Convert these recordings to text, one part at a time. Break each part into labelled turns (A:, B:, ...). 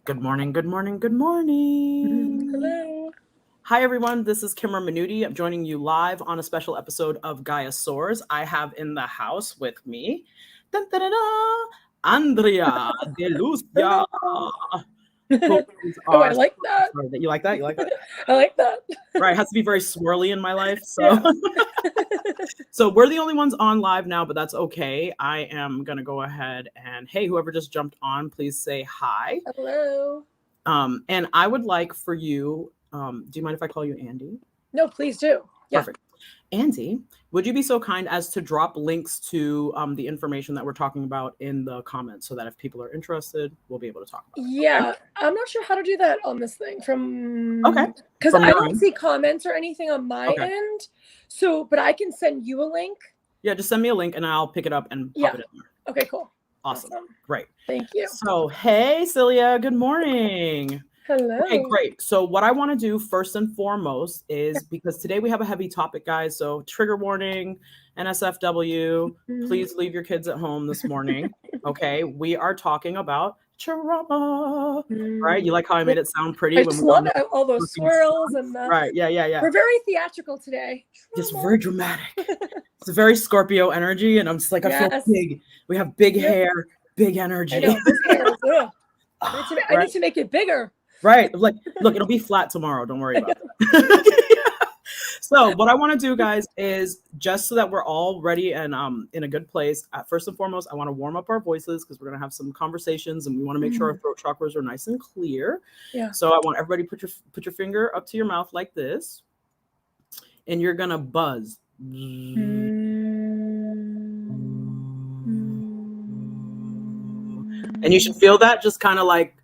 A: Good morning, good morning, good morning.
B: Hello.
A: Hi, everyone. This is Kimmer Minuti. I'm joining you live on a special episode of Gaia Soars. I have in the house with me Andrea DeLuccia.
B: Oh, I like that.
A: You like that? You like that?
B: I like that.
A: Right. It has to be very swirly in my life. So,
B: Yeah.
A: so we're the only ones on live now, but that's okay. I am going to go ahead and, hey, whoever just jumped on, please say hi.
B: Hello.
A: And I would like for you, do you mind if I call you Andy?
B: No, please do. Yeah.
A: Perfect. Andy, would you be so kind as to drop links to the information that we're talking about in the comments so that if people are interested, we'll be able to talk about it?
B: Yeah. Okay. I'm not sure how to do that on this thing
A: Okay.
B: Because I don't see comments or anything on my end. So, but I can send you a link.
A: Yeah, just send me a link and I'll pick it up and pop it in there.
B: Okay, cool.
A: Awesome. Great.
B: Thank you.
A: So, hey, Celia, good morning.
B: Hello.
A: Okay, great. So what I want to do first and foremost is, because today we have a heavy topic, guys. So trigger warning, NSFW, please leave your kids at home this morning. Okay, we are talking about trauma. Right? You like how I made it sound pretty?
B: I just love it. All those swirls and
A: right. Yeah.
B: We're very theatrical today.
A: Just very dramatic. It's a very Scorpio energy, and I'm just like, I feel big. We have big hair, big energy.
B: I know, this hair is, I need to make it bigger.
A: Right. Like, look, it'll be flat tomorrow. Don't worry about it. So what I want to do, guys, is just so that we're all ready and in a good place. First and foremost, I want to warm up our voices because we're going to have some conversations and we want to make sure our throat chakras are nice and clear. Yeah. So I want everybody put your finger up to your mouth like this. And you're going to buzz. And you should feel that just kind of like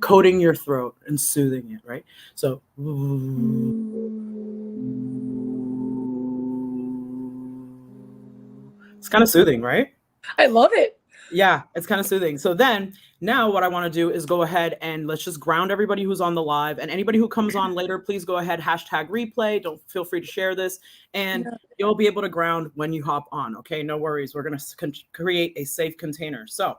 A: coating your throat and soothing it, right? So it's kind of soothing, right?
B: I love it.
A: Yeah, it's kind of soothing. So then now what I want to do is go ahead and let's just ground everybody who's on the live, and anybody who comes on later, please go ahead, #replay. Don't feel free to share this, and you'll be able to ground when you hop on. Okay, no worries. We're going to create a safe container. So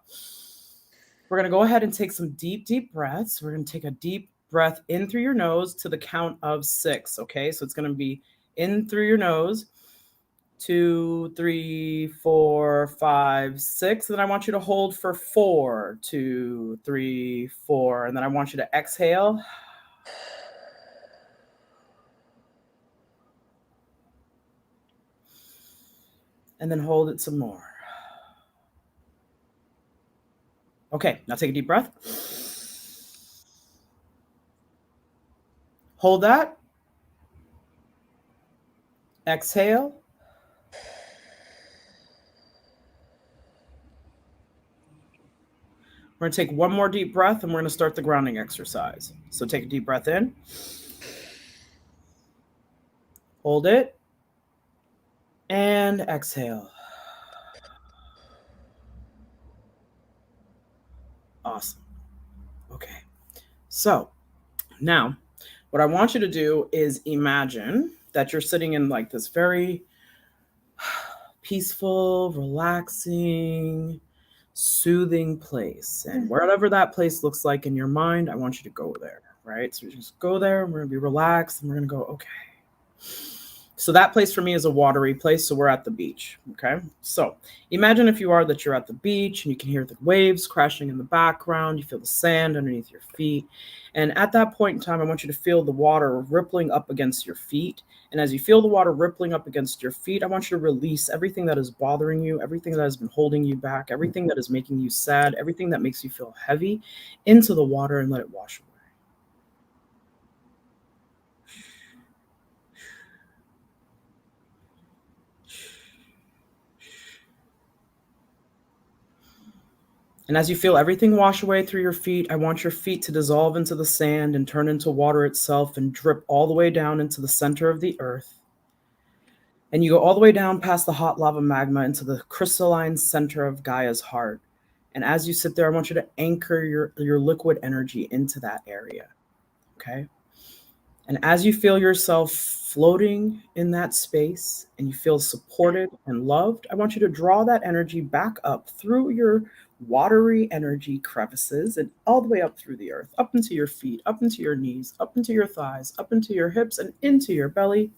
A: we're going to go ahead and take some deep breaths. We're going to take a deep breath in through your nose to the count of 6. Okay, so it's going to be in through your nose, 2, 3, 4, 5, 6. And then I want you to hold for 4, 2, 3, 4. And then I want you to exhale. And then hold it some more. Okay, now take a deep breath. Hold that. Exhale. We're going to take one more deep breath and we're going to start the grounding exercise. So take a deep breath in. Hold it. And exhale. Awesome. Okay. So now what I want you to do is imagine that you're sitting in like this very peaceful, relaxing, soothing place. And wherever that place looks like in your mind, I want you to go there, right? So you just go there and we're going to be relaxed and we're going to go, okay. So that place for me is a watery place. So we're at the beach. Okay. So imagine if you're at the beach and you can hear the waves crashing in the background. You feel the sand underneath your feet. And at that point in time, I want you to feel the water rippling up against your feet. And as you feel the water rippling up against your feet, I want you to release everything that is bothering you, everything that has been holding you back, everything that is making you sad, everything that makes you feel heavy into the water and let it wash away. And as you feel everything wash away through your feet, I want your feet to dissolve into the sand and turn into water itself and drip all the way down into the center of the earth. And you go all the way down past the hot lava magma into the crystalline center of Gaia's heart. And as you sit there, I want you to anchor your liquid energy into that area. Okay? And as you feel yourself floating in that space and you feel supported and loved, I want you to draw that energy back up through your watery energy crevices and all the way up through the earth, up into your feet, up into your knees, up into your thighs, up into your hips, and into your belly.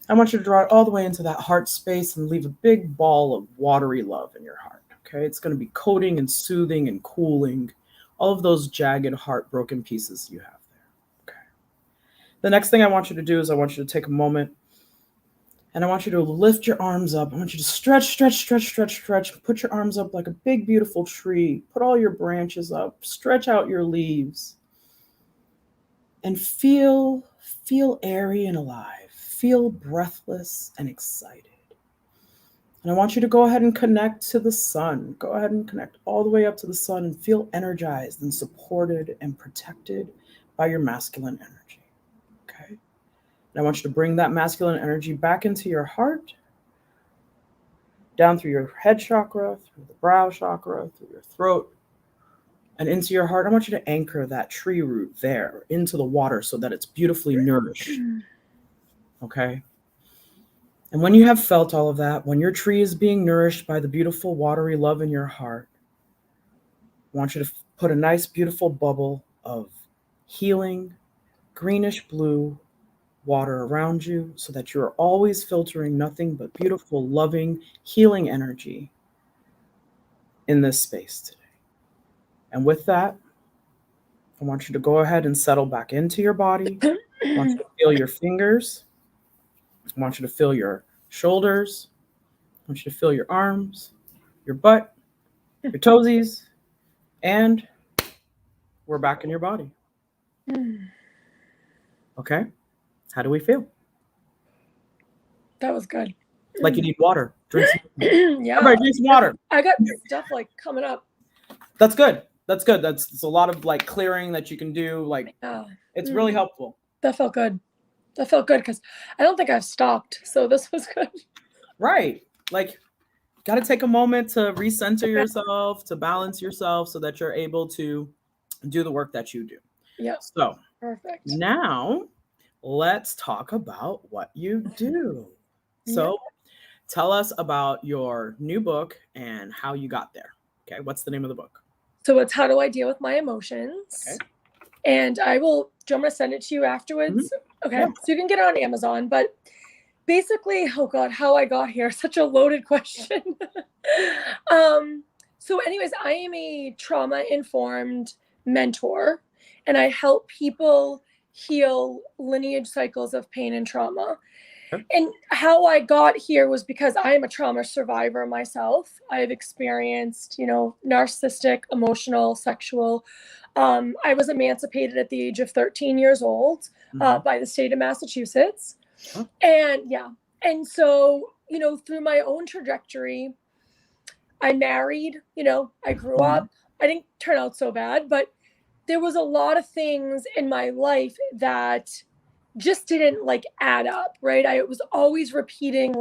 A: I want you to draw it all the way into that heart space and leave a big ball of watery love in your heart. Okay, it's going to be coating and soothing and cooling all of those jagged, heartbroken pieces you have there. Okay. The next thing I want you to do is I want you to take a moment and I want you to lift your arms up. I want you to stretch, stretch, stretch, stretch, stretch. Put your arms up like a big, beautiful tree. Put all your branches up. Stretch out your leaves. And feel airy and alive. Feel breathless and excited. And I want you to go ahead and connect to the sun. Go ahead and connect all the way up to the sun and feel energized and supported and protected by your masculine energy. Okay? And I want you to bring that masculine energy back into your heart, down through your head chakra, through the brow chakra, through your throat, and into your heart. I want you to anchor that tree root there into the water so that it's beautifully nourished. Okay? And when you have felt all of that, when your tree is being nourished by the beautiful watery love in your heart, I want you to put a nice, beautiful bubble of healing, greenish blue water around you so that you're always filtering nothing but beautiful, loving, healing energy in this space today. And with that, I want you to go ahead and settle back into your body. I want you to feel your fingers. I want you to feel your shoulders. I want you to feel your arms, your butt, your toesies, and we're back in your body. Okay? How do we feel?
B: That was good.
A: Like you need water. Drink some.
B: Yeah.
A: Everybody drink some water.
B: I got stuff like coming up.
A: That's good. That's good. It's a lot of like clearing that you can do. Like it's really helpful.
B: That felt good. That felt good because I don't think I've stopped. So this was good.
A: Right. Like, got to take a moment to recenter yourself, to balance yourself so that you're able to do the work that you do.
B: Yeah.
A: So
B: perfect.
A: Now let's talk about what you do. So tell us about your new book and how you got there. Okay. What's the name of the book?
B: So it's How Do I Deal with My Emotions?
A: Okay.
B: And I will, do you want me to send it to you afterwards? Okay. Yeah. So you can get it on Amazon, but basically, oh God, how I got here, such a loaded question. So anyways, I am a trauma-informed mentor and I help people heal lineage cycles of pain and trauma. Okay. And how I got here was because I am a trauma survivor myself. I've experienced, narcissistic, emotional, sexual. I was emancipated at the age of 13 years old by the state of Massachusetts. Oh. And so, through my own trajectory, I married, I grew up. I didn't turn out so bad, but there was a lot of things in my life that just didn't add up, right? I was always repeating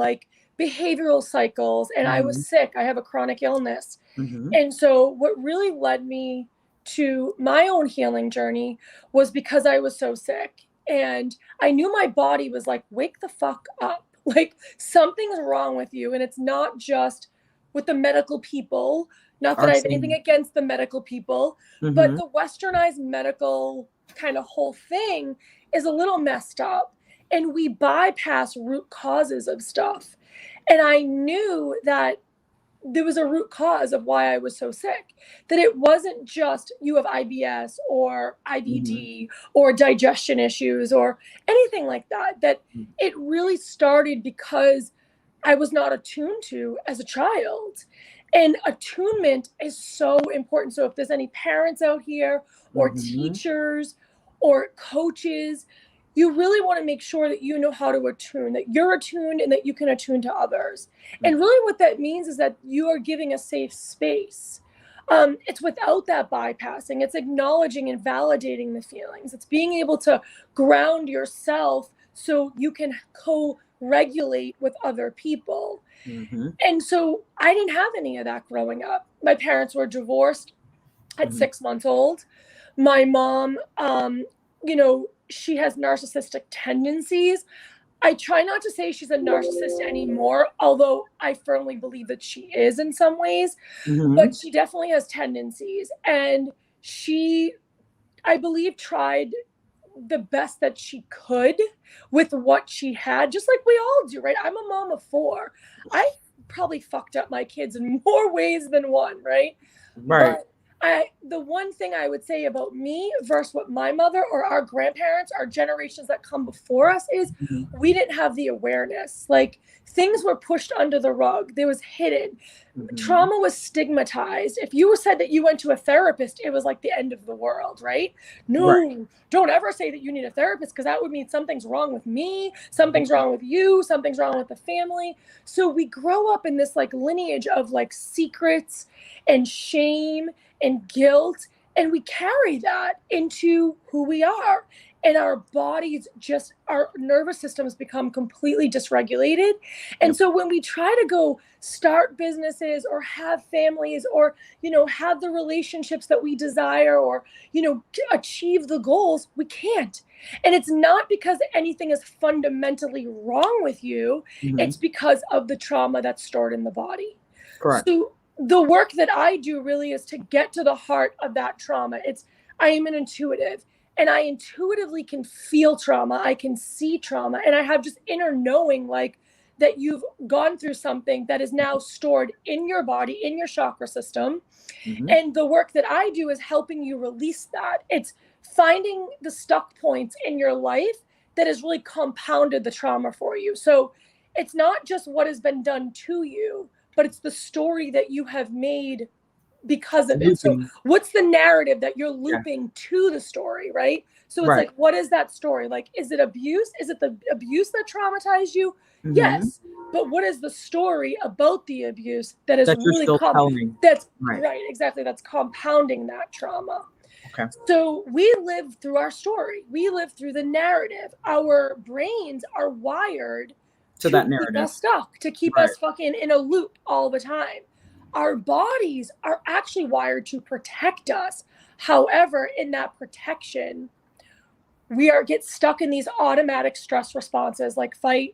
B: behavioral cycles and I was sick. I have a chronic illness. And so what really led me to my own healing journey was because I was so sick and I knew my body was wake the fuck up. Something's wrong with you. And it's not just with the medical people, not that I have anything against the medical people, but the westernized medical kind of whole thing is a little messed up and we bypass root causes of stuff. And I knew that there was a root cause of why I was so sick, that it wasn't just you have IBS or IBD or digestion issues or anything like that, that it really started because I was not attuned to as a child. And attunement is so important. So if there's any parents out here or teachers or coaches, you really want to make sure that you know how to attune, that you're attuned and that you can attune to others. And really what that means is that you are giving a safe space. It's without that bypassing. It's acknowledging and validating the feelings. It's being able to ground yourself so you can co-regulate with other people. And so I didn't have any of that growing up. My parents were divorced at 6 months old. My mom, she has narcissistic tendencies. I try not to say she's a narcissist anymore, although I firmly believe that she is in some ways, but she definitely has tendencies. And she, I believe, tried the best that she could with what she had, just like we all do, right? I'm a mom of 4. I probably fucked up my kids in more ways than one, right?
A: Right.
B: But the one thing I would say about me versus what my mother or our grandparents, our generations that come before us, is we didn't have the awareness. Like, things were pushed under the rug. There was hidden. Trauma was stigmatized. If you said that you went to a therapist, it was like the end of the world, right? No, don't ever say that you need a therapist, because that would mean something's wrong with me, something's wrong with you, something's wrong with the family. So we grow up in this like lineage of like secrets and shame and guilt, and we carry that into who we are. And our bodies, just our nervous systems become completely dysregulated. And so when we try to go start businesses or have families or, you know, have the relationships that we desire or, you know, achieve the goals, we can't. And it's not because anything is fundamentally wrong with you. It's because of the trauma that's stored in the body.
A: Correct.
B: So the work that I do really is to get to the heart of that trauma. I am an intuitive. And I intuitively can feel trauma. I can see trauma. And I have just inner knowing, like, that you've gone through something that is now stored in your body, in your chakra system. And the work that I do is helping you release that. It's finding the stuck points in your life that has really compounded the trauma for you. So it's not just what has been done to you, but it's the story that you have made because of it. So what's the narrative that you're looping to the story, right? So it's like, what is that story? Like, is it abuse? Is it the abuse that traumatized you? Yes. But what is the story about the abuse that is really
A: telling?
B: That's right, exactly. That's compounding that trauma.
A: Okay.
B: So we live through our story. We live through the narrative. Our brains are wired
A: to that narrative,
B: keep us stuck, to keep us fucking in a loop all the time. Our bodies are actually wired to protect us. However, in that protection, we get stuck in these automatic stress responses like fight,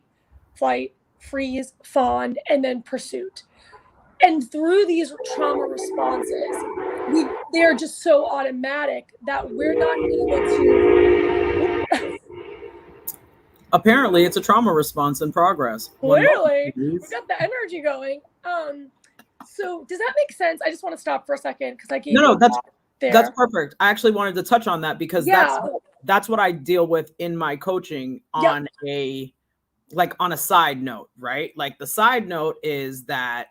B: flight, freeze, fawn, and then pursuit. And through these trauma responses, they're just so automatic that we're not able to.
A: Apparently, it's a trauma response in progress.
B: Clearly, we got the energy going. So does that make sense? I just want to stop for a second because I gave you
A: that's perfect. I actually wanted to touch on that because that's what I deal with in my coaching on on a side note, right? Like, the side note is that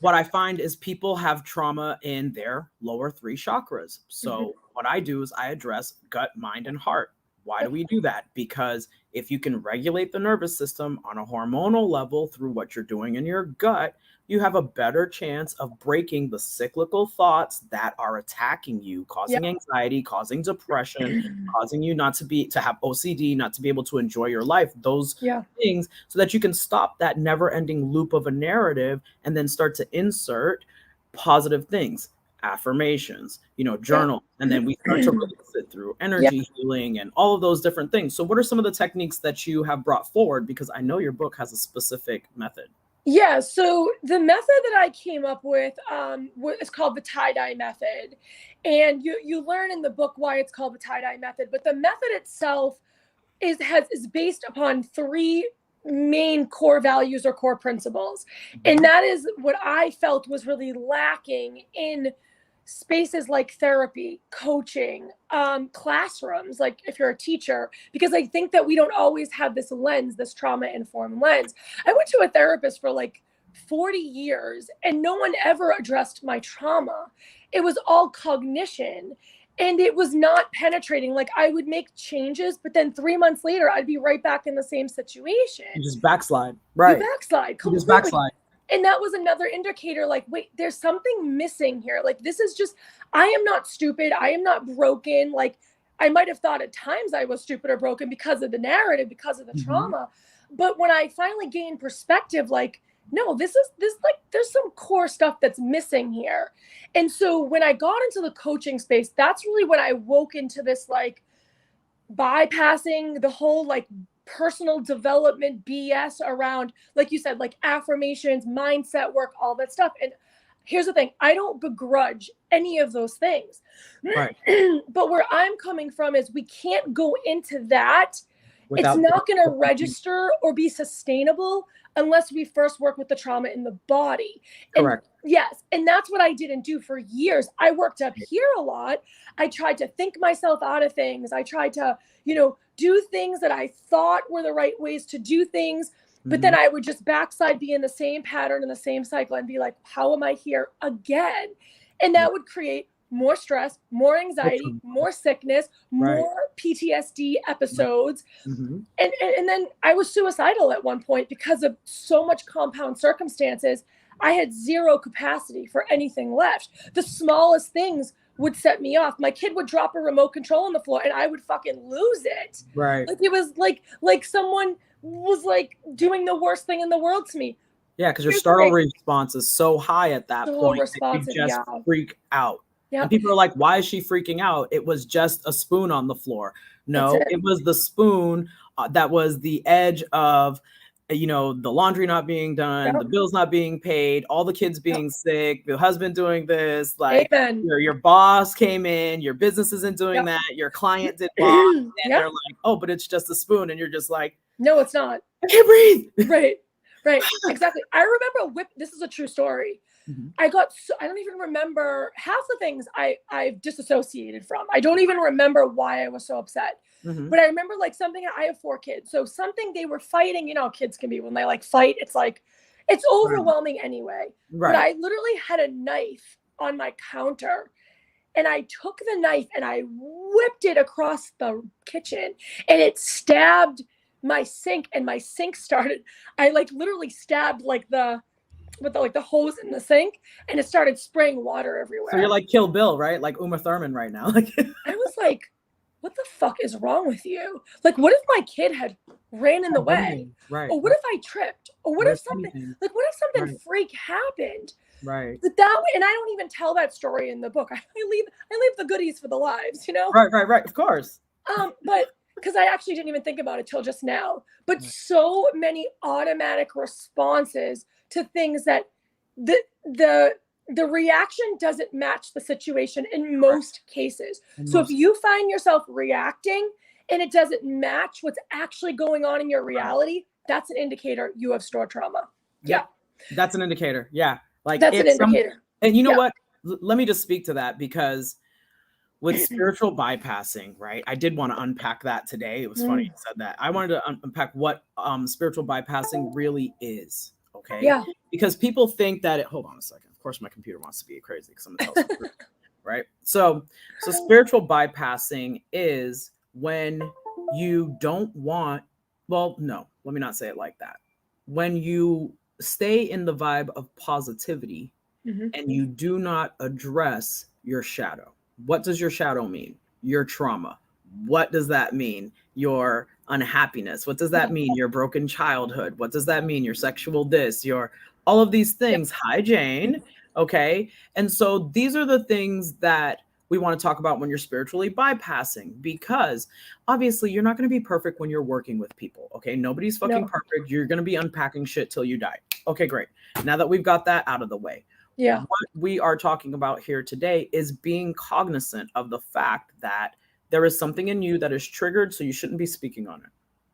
A: what I find is people have trauma in their lower 3 chakras. So what I do is I address gut, mind, and heart. Why do we do that? Because if you can regulate the nervous system on a hormonal level through what you're doing in your gut, you have a better chance of breaking the cyclical thoughts that are attacking you, causing anxiety, causing depression, causing you to have OCD, not to be able to enjoy your life, those things, so that you can stop that never-ending loop of a narrative and then start to insert positive things, affirmations, journal, and then we start to release it through energy healing and all of those different things. So what are some of the techniques that you have brought forward? Because I know your book has a specific method.
B: Yeah, so the method that I came up with is called the tie-dye method. And you learn in the book why it's called the tie-dye method, but the method itself is based upon 3 main core values or core principles. And that is what I felt was really lacking in spaces like therapy, coaching, classrooms, like if you're a teacher, because I think that we don't always have this lens, this trauma-informed lens. I went to a therapist for like 40 years and no one ever addressed my trauma. It was all cognition and it was not penetrating. Like, I would make changes, but then 3 months later, I'd be right back in the same situation.
A: You just backslide. Right.
B: You backslide.
A: You just backslide.
B: And that was another indicator, like, wait, there's something missing here. Like, this is just, I am not stupid. I am not broken. Like, I might have thought at times I was stupid or broken because of the narrative, because of the trauma. But when I finally gained perspective, like, no, this like, there's some core stuff that's missing here. And so when I got into the coaching space, that's really when I woke into this, like, bypassing the whole, like, personal development BS around, like you said, like affirmations, mindset work, all that stuff. And here's the thing, I don't begrudge any of those things.
A: Right.
B: But where I'm coming from is we can't go into that.
A: Without
B: it's not going to register or be sustainable unless we first work with the trauma in the body.
A: Correct.
B: And yes. And that's what I didn't do for years. I worked up here a lot. I tried to think myself out of things. I tried to, do things that I thought were the right ways to do things. But then I would just backslide, be in the same pattern and the same cycle and be like, how am I here again? And that would create more stress, more anxiety, more sickness, more PTSD episodes. And then I was suicidal at one point because of so much compound circumstances. I had zero capacity for anything left. The smallest things would set me off. My kid would drop a remote control on the floor and I would fucking lose it.
A: Right.
B: Like it was like someone was like doing the worst thing in the world to me.
A: Yeah, because your startle response is so high at that point that you just freak out. Yep. And people are like, why is she freaking out? It was just a spoon on the floor. No, it was the spoon that was the edge of, the laundry not being done, the bills not being paid, all the kids being sick, the husband doing this, like your boss came in, your business isn't doing that, your client did boss, and they're like, oh, but it's just a spoon. And you're just like,
B: no, it's not.
A: I can't breathe.
B: Right. Exactly. I remember this is a true story. I don't even remember half the things I've disassociated from. I don't even remember why I was so upset. But I remember like something, I have 4 kids. So something they were fighting, kids can be when they like fight, it's like, it's overwhelming anyway. But I literally had a knife on my counter and I took the knife and I whipped it across the kitchen and it stabbed my sink and my sink started, I like literally stabbed with the hose in the sink and it started spraying water everywhere.
A: So you're like Kill Bill, right? Like Uma Thurman right now. Like
B: I was like, what the fuck is wrong with you? Like, what if my kid had ran in the way?
A: Right.
B: Or what if I tripped? Or what if something freak happened?
A: Right.
B: But that way, and I don't even tell that story in the book. I leave the goodies for the lives,
A: Right. Of course.
B: But because I actually didn't even think about it till just now. But so many automatic responses to things that the reaction doesn't match the situation in most cases. So if you find yourself reacting and it doesn't match what's actually going on in your reality, that's an indicator you have stored trauma. Yeah.
A: That's an indicator. Yeah. Like
B: that's an indicator.
A: And you know what? Let me just speak to that because with spiritual bypassing, right? I did want to unpack that today. It was funny you said that. I wanted to unpack what spiritual bypassing really is. Okay.
B: Yeah.
A: Because people think that hold on a second. Of course, my computer wants to be crazy because I'm gonna tell some right? So spiritual bypassing is when you don't want, well, no, let me not say it like that. When you stay in the vibe of positivity and you do not address your shadow. What does your shadow mean? Your trauma. What does that mean? Your unhappiness. What does that mean? Your broken childhood. What does that mean? Your sexual all of these things. Hi, Jane. Okay. And so these are the things that we want to talk about when you're spiritually bypassing, because obviously you're not going to be perfect when you're working with people. Okay. Nobody's fucking perfect. You're going to be unpacking shit till you die. Okay, great. Now that we've got that out of the way.
B: Yeah.
A: What we are talking about here today is being cognizant of the fact that there is something in you that is triggered, so you shouldn't be speaking on it.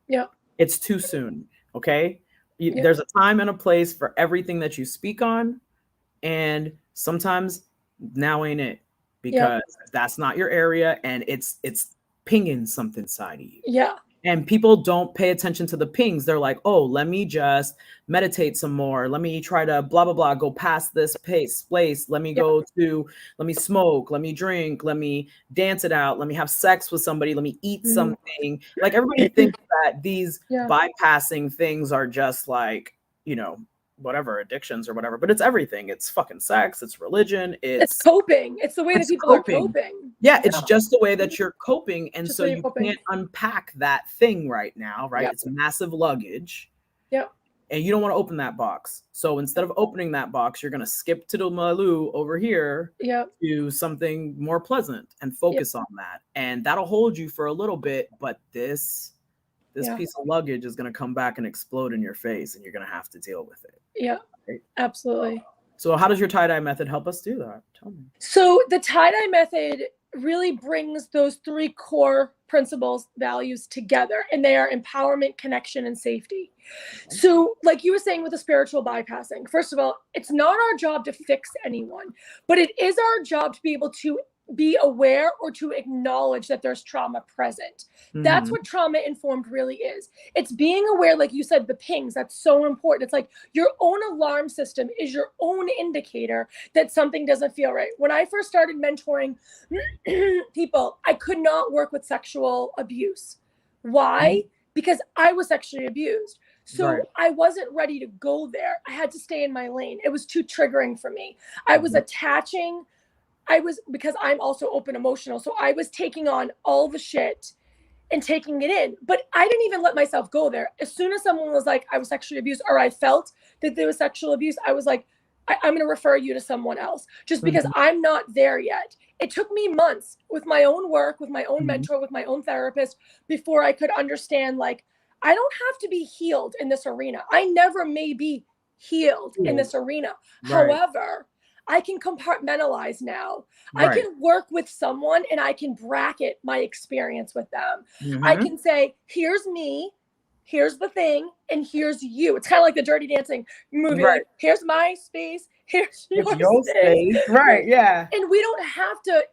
B: Yeah.
A: It's too soon. Okay. There's a time and a place for everything that you speak on. And sometimes now ain't it, because that's not your area and it's pinging something inside of you.
B: Yeah.
A: And people don't pay attention to the pings. They're like, oh, let me just meditate some more. Let me try to blah, blah, blah, go past this place. Let me let me smoke. Let me drink. Let me dance it out. Let me have sex with somebody. Let me eat something. Like everybody thinks that these bypassing things are just like, whatever, addictions or whatever, but it's everything. It's fucking sex. It's religion.
B: It's coping. It's the way that people are coping.
A: Yeah, it's just the way that you're coping. And just so you can't unpack that thing right now, right? It's massive luggage.
B: Yeah.
A: And you don't want to open that box. So instead of opening that box, you're going to skip to the Maloo over here to something more pleasant and focus on that. And that'll hold you for a little bit. But this this piece of luggage is going to come back and explode in your face, and you're going to have to deal with it.
B: Yeah, right? Absolutely.
A: So how does your tie-dye method help us do that? Tell me.
B: So the tie-dye method really brings those 3 core principles, values together, and they are empowerment, connection, and safety. Okay. So like you were saying with the spiritual bypassing, first of all, it's not our job to fix anyone, but it is our job to be able to be aware or to acknowledge that there's trauma present. That's what trauma informed really is. It's being aware, like you said, the pings, that's so important. It's like your own alarm system is your own indicator that something doesn't feel right. When I first started mentoring people, I could not work with sexual abuse. Why? Because I was sexually abused. So I wasn't ready to go there. I had to stay in my lane. It was too triggering for me. I was attaching. Because I'm also open emotional. So I was taking on all the shit and taking it in, but I didn't even let myself go there. As soon as someone was like, I was sexually abused, or I felt that there was sexual abuse, I was like, I'm going to refer you to someone else just because I'm not there yet. It took me months with my own work, with my own mentor, with my own therapist, before I could understand, like, I don't have to be healed in this arena. I never may be healed in this arena. However, I can compartmentalize now. I can work with someone and I can bracket my experience with them. I can say, here's me, here's the thing, and here's you. It's kind of like the Dirty Dancing movie. Like, here's my space, here's your space.
A: Right, yeah.
B: And we don't have to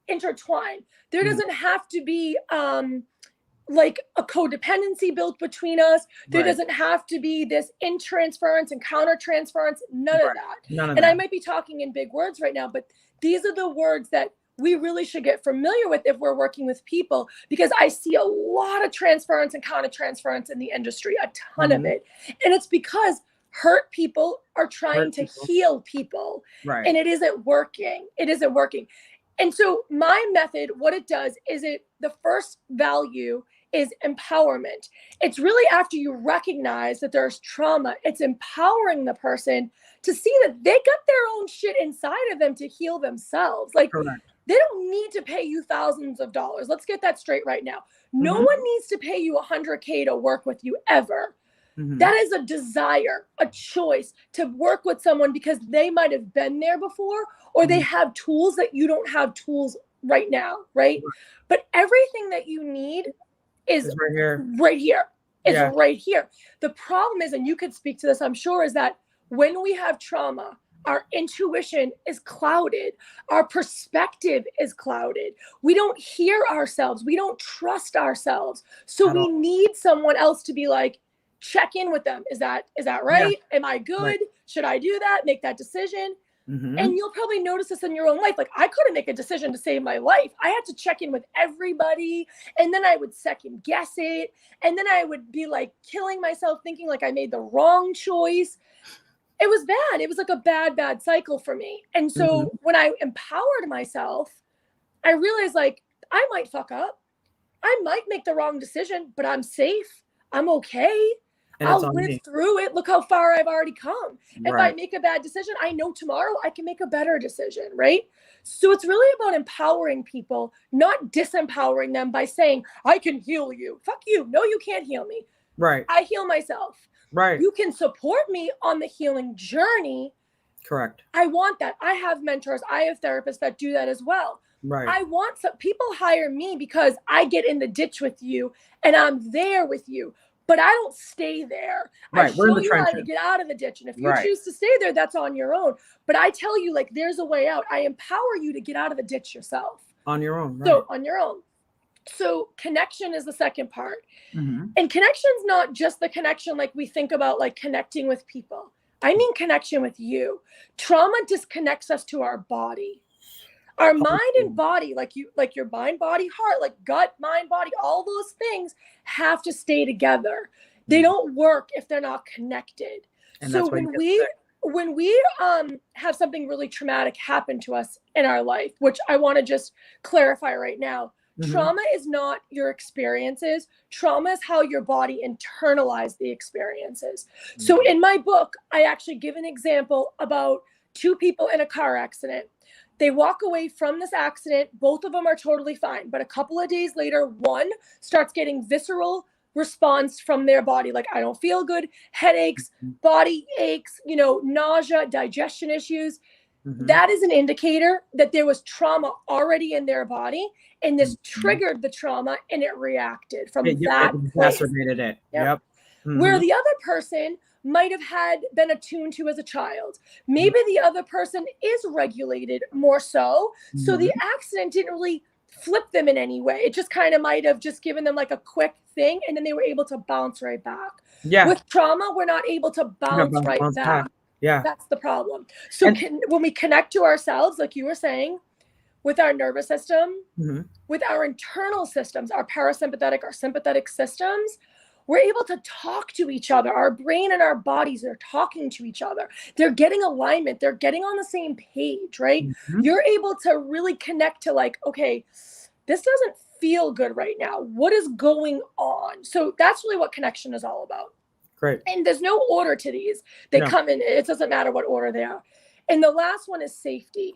B: intertwine. There doesn't have to be like a codependency built between us. There doesn't have to be this intransference and countertransference. None of that. And I might be talking in big words right now, but these are the words that we really should get familiar with if we're working with people, because I see a lot of transference and countertransference in the industry, a ton of it. And it's because hurt people are trying to heal people. And it isn't working. It isn't working. And so my method, what it does is the first value is empowerment. It's really after you recognize that there's trauma, it's empowering the person to see that they got their own shit inside of them to heal themselves. Like, they don't need to pay you thousands of dollars. Let's get that straight right now. No one needs to pay you $100K to work with you ever. That is a desire, a choice to work with someone because they might have been there before, or they have tools that you don't have tools right now, right? But everything that you need is right here. It's right here. The problem is, and you could speak to this, I'm sure, is that when we have trauma, our intuition is clouded. Our perspective is clouded. We don't hear ourselves. We don't trust ourselves. So we need someone else to be like, check in with them. Is that right? Am I good? Should I do that? Make that decision? And you'll probably notice this in your own life. Like, I couldn't make a decision to save my life. I had to check in with everybody. And then I would second guess it. And then I would be like killing myself thinking like I made the wrong choice. It was bad. It was like a bad cycle for me. And so when I empowered myself, I realized like I might fuck up. I might make the wrong decision, but I'm safe. I'm okay. I'll live through it. Look how far I've already come. If I make a bad decision, I know tomorrow I can make a better decision, right? So it's really about empowering people, not disempowering them by saying, I can heal you. Fuck you. No, you can't heal me. I heal myself. You can support me on the healing journey. I want that. I have mentors. I have therapists that do that as well. I want some people hire me because I get in the ditch with you and I'm there with you. But I don't stay there. I show you how to get out of the ditch. And if you choose to stay there, that's on your own. But I tell you, like, there's a way out. I empower you to get out of the ditch yourself.
A: On your own,
B: So on your own. So connection is the second part. And connection's not just the connection like we think about, like connecting with people. I mean connection with you. Trauma disconnects us to our body. Our mind and body, like your mind, body, heart, like gut, mind, body, all those things have to stay together. They don't work if they're not connected. And so when we have something really traumatic happen to us in our life, which I want to just clarify right now, trauma is not your experiences. Trauma is how your body internalized the experiences. So in my book, I actually give an example about 2 people in a car accident. They walk away from this accident. Both of them are totally fine. But a couple of days later, one starts getting visceral response from their body, like I don't feel good, headaches, body aches, nausea, digestion issues, that is an indicator that there was trauma already in their body, and this triggered the trauma and it reacted from that place.
A: Exacerbated it. Yep.
B: Where the other person might have been attuned to as a child. Maybe the other person is regulated more so. So the accident didn't really flip them in any way. It just kind of might have just given them like a quick thing, and then they were able to bounce right back.
A: Yeah.
B: With trauma, we're not able to bounce back.
A: Yeah.
B: That's the problem. So when we connect to ourselves, like you were saying, with our nervous system, with our internal systems, our parasympathetic, our sympathetic systems, we're able to talk to each other. Our brain and our bodies are talking to each other. They're getting alignment. They're getting on the same page, right? You're able to really connect to like, okay, this doesn't feel good right now. What is going on? So that's really what connection is all about.
A: Great.
B: And there's no order to these. They come in, it doesn't matter what order they are. And the last one is safety.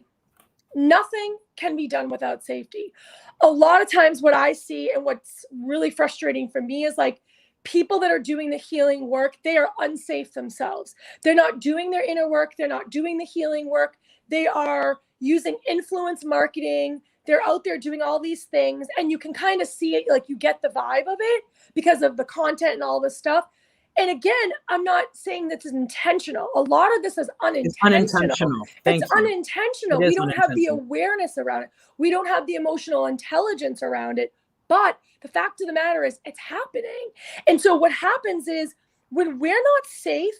B: Nothing can be done without safety. A lot of times what I see and what's really frustrating for me is like people that are doing the healing work, they are unsafe themselves. They're not doing their inner work. They're not doing the healing work. They are using influence marketing. They're out there doing all these things, and you can kind of see it, like you get the vibe of it because of the content and all this stuff. And again, I'm not saying this is intentional. A lot of this is unintentional.
A: It's unintentional.
B: It's unintentional. We don't have the awareness around it. We don't have the emotional intelligence around it. But the fact of the matter is it's happening. And so what happens is when we're not safe,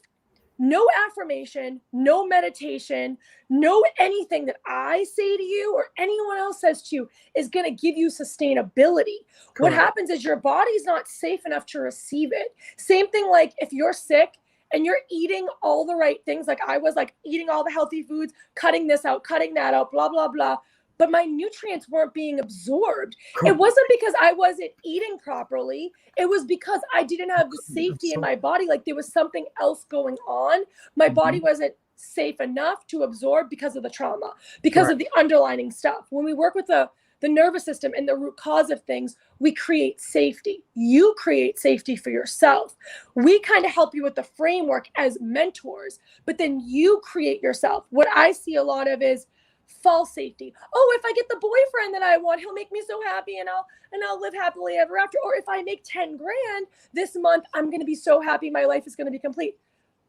B: no affirmation, no meditation, no anything that I say to you or anyone else says to you is going to give you sustainability. Correct. What happens is your body's not safe enough to receive it. Same thing like if you're sick and you're eating all the right things, like I was like eating all the healthy foods, cutting this out, cutting that out, blah, blah, blah. But my nutrients weren't being absorbed. It wasn't because I wasn't eating properly. It was because I didn't have the safety in my body. Like there was something else going on. My body wasn't safe enough to absorb because of the trauma, because of the underlying stuff. When we work with the nervous system and the root cause of things, we create safety. You create safety for yourself. We kind of help you with the framework as mentors, but then you create yourself. What I see a lot of is false safety. Oh, if I get the boyfriend that I want, he'll make me so happy and I'll live happily ever after. Or if I make 10 grand this month, I'm going to be so happy. My life is going to be complete.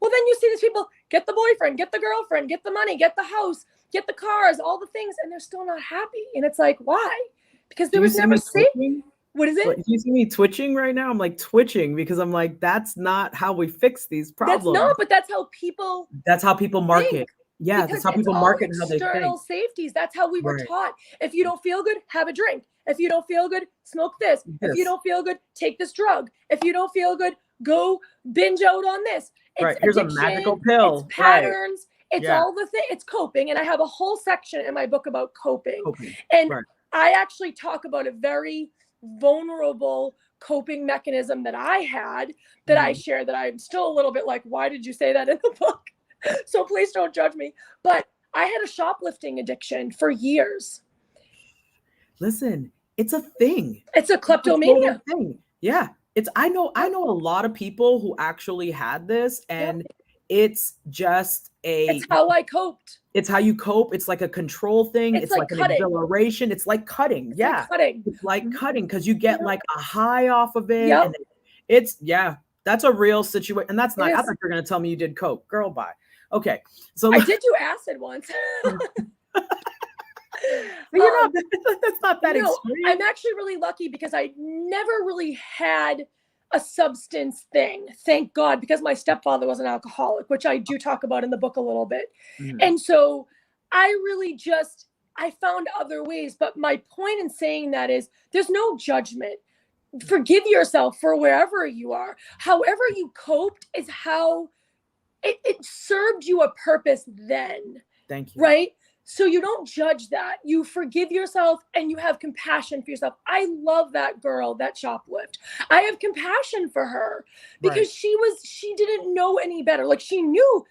B: Well, then you see these people get the boyfriend, get the girlfriend, get the money, get the house, get the cars, all the things, and they're still not happy. And it's like, why? Because there was never safety. What is it?
A: You see me twitching right now? I'm like twitching because I'm like, that's not how we fix these problems.
B: That's not, but that's how people
A: market.
B: Think.
A: Yeah,
B: because
A: that's how people market how they think.
B: External safeties. That's how we were taught. If you don't feel good, have a drink. If you don't feel good, smoke this. If you don't feel good, take this drug. If you don't feel good, go binge out on this. It's
A: Here's
B: addiction,
A: a magical pill.
B: It's patterns. It's all the things. It's coping. And I have a whole section in my book about coping. And I actually talk about a very vulnerable coping mechanism that I had that I share that I'm still a little bit like, why did you say that in the book? So please don't judge me. But I had a shoplifting addiction for years.
A: Listen, it's a thing.
B: It's a kleptomania
A: thing. Yeah. I know a lot of people who actually had this, and it's just it's
B: how I coped.
A: It's how you cope. It's like a control thing. It's like an exhilaration. It's like cutting. It's like cutting because you get like a high off of it. And it's that's a real situation. And that's not, I thought you were going to tell me you did coke. Girl, bye. Okay. So
B: I did do acid once.
A: That's not that extreme.
B: I'm actually really lucky because I never really had a substance thing. Thank God, because my stepfather was an alcoholic, which I do talk about in the book a little bit. And so I really I found other ways. But my point in saying that is there's no judgment. Forgive yourself for wherever you are. However you coped is how it served you a purpose then.
A: Thank you.
B: Right? So you don't judge that. You forgive yourself and you have compassion for yourself. I love that girl that shoplifted. I have compassion for her because she didn't know any better. Like she knew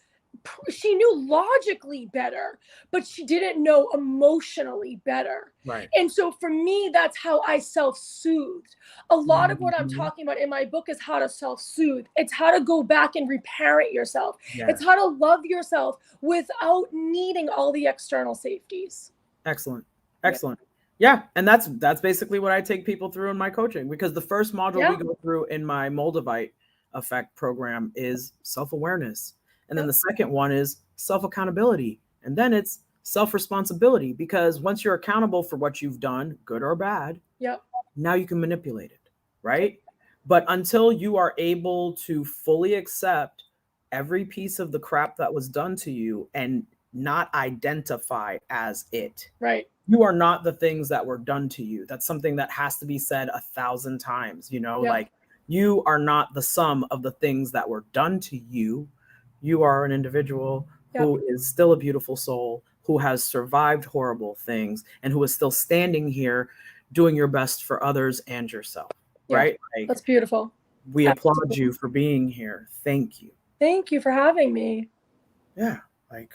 B: she knew logically better, but she didn't know emotionally better.
A: Right.
B: And so for me, that's how I self-soothed. A lot of what I'm talking about in my book is how to self-soothe. It's how to go back and reparent yourself.
A: Yes.
B: It's how to love yourself without needing all the external safeties.
A: Excellent. Excellent. Yeah. And that's basically what I take people through in my coaching, because the first module we go through in my Moldavite Effect program is self-awareness. And then the second one is self-accountability. And then it's self-responsibility, because once you're accountable for what you've done, good or bad, now you can manipulate it, right? But until you are able to fully accept every piece of the crap that was done to you and not identify as it,
B: right?
A: You are not the things that were done to you. That's something that has to be said 1,000 times, you know, like you are not the sum of the things that were done to you. You are an individual who is still a beautiful soul, who has survived horrible things, and who is still standing here doing your best for others and yourself, right? Like,
B: that's beautiful.
A: We applaud you for being here. Thank you.
B: Thank you for having me.
A: Yeah, like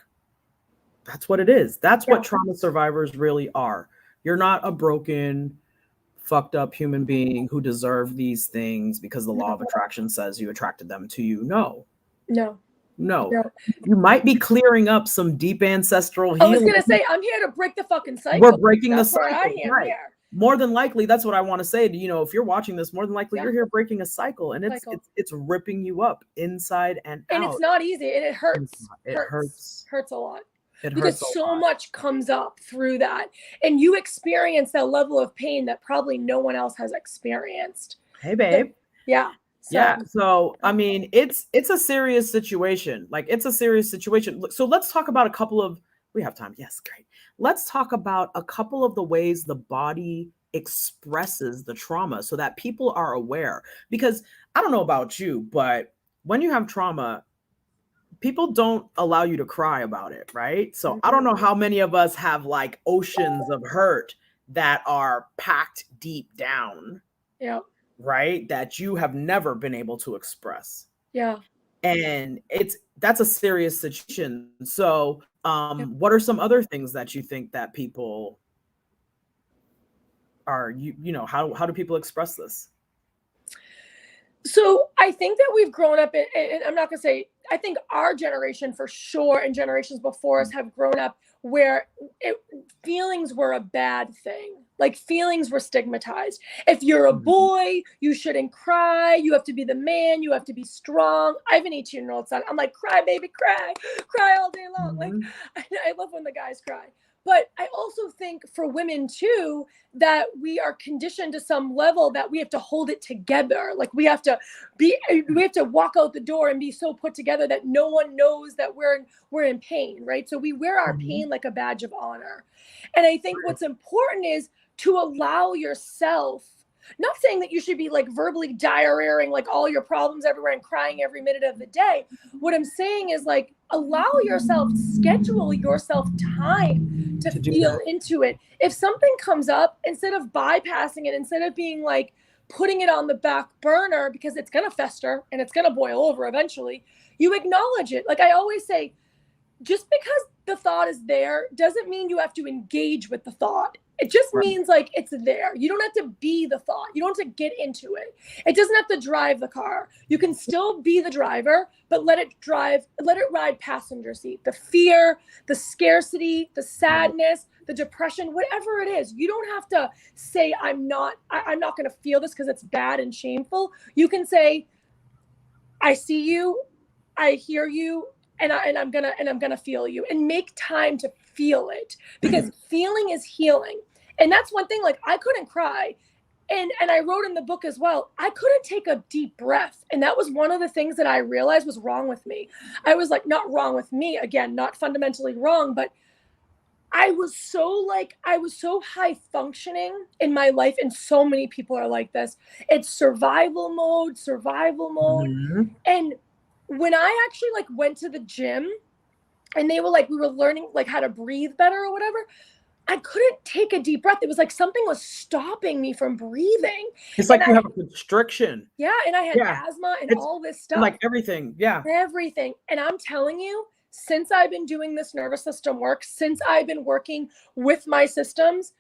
A: that's what it is. That's what trauma survivors really are. You're not a broken, fucked up human being who deserve these things because the law of attraction says you attracted them to you. No. You might be clearing up some deep ancestral healing.
B: I was gonna say, I'm here to break the fucking cycle.
A: We're breaking the cycle.
B: I am
A: right.
B: Here.
A: More than likely, that's what I want to say. You know, if you're watching this, more than likely you're here breaking a cycle, and it's ripping you up inside and out.
B: And it's not easy, and it hurts.
A: It hurts
B: a lot.
A: Because
B: so much comes up through that, and you experience that level of pain that probably no one else has experienced.
A: Hey, babe. So I mean, it's a serious situation. Like, it's a serious situation. So let's talk about a couple of. We have time. Yes, great. Let's talk about a couple of the ways the body expresses the trauma, so that people are aware. Because I don't know about you, but when you have trauma, people don't allow you to cry about it, right? So I don't know how many of us have like oceans of hurt that are packed deep down, right? That you have never been able to express. And that's a serious situation. So what are some other things that you think that people are, you know, how do people express this?
B: So I think that we've grown up, and I'm not going to say, I think our generation for sure, and generations before us have grown up where feelings were a bad thing. Like, feelings were stigmatized. If you're a boy, you shouldn't cry. You have to be the man. You have to be strong. I have an 18-year-old son. I'm like, cry, baby, cry all day long. Like, I love when the guys cry. But I also think for women too, that we are conditioned to some level that we have to hold it together. Like, we have to walk out the door and be so put together that no one knows that we're in pain, right? So we wear our pain like a badge of honor. And I think what's important is to allow yourself, not saying that you should be like verbally diarrheaing like all your problems everywhere and crying every minute of the day. What I'm saying is, like, allow yourself, schedule yourself time to feel into it. If something comes up, instead of bypassing it, instead of being like putting it on the back burner because it's going to fester and it's going to boil over eventually, you acknowledge it. Like I always say, just because the thought is there doesn't mean you have to engage with the thought. It just means like it's there. You don't have to be the thought. You don't have to get into it. It doesn't have to drive the car. You can still be the driver, but let it ride passenger seat. The fear, the scarcity, the sadness, the depression, whatever it is. You don't have to say, I'm not going to feel this because it's bad and shameful. You can say, I see you, I hear you, and I'm gonna feel you, and make time to feel it, because feeling is healing. And that's one thing, like I couldn't cry. And I wrote in the book as well, I couldn't take a deep breath. And that was one of the things that I realized was wrong with me. I was like, not wrong with me, again, not fundamentally wrong, but I was so high functioning in my life. And so many people are like this. It's survival mode. And when I actually like went to the gym and they were like, we were learning like how to breathe better or whatever, I couldn't take a deep breath. It was like something was stopping me from breathing.
A: It's like you have a constriction.
B: Yeah. And I had asthma and all this stuff.
A: Like everything. Yeah.
B: Everything. And I'm telling you, since I've been doing this nervous system work, since I've been working with my systems,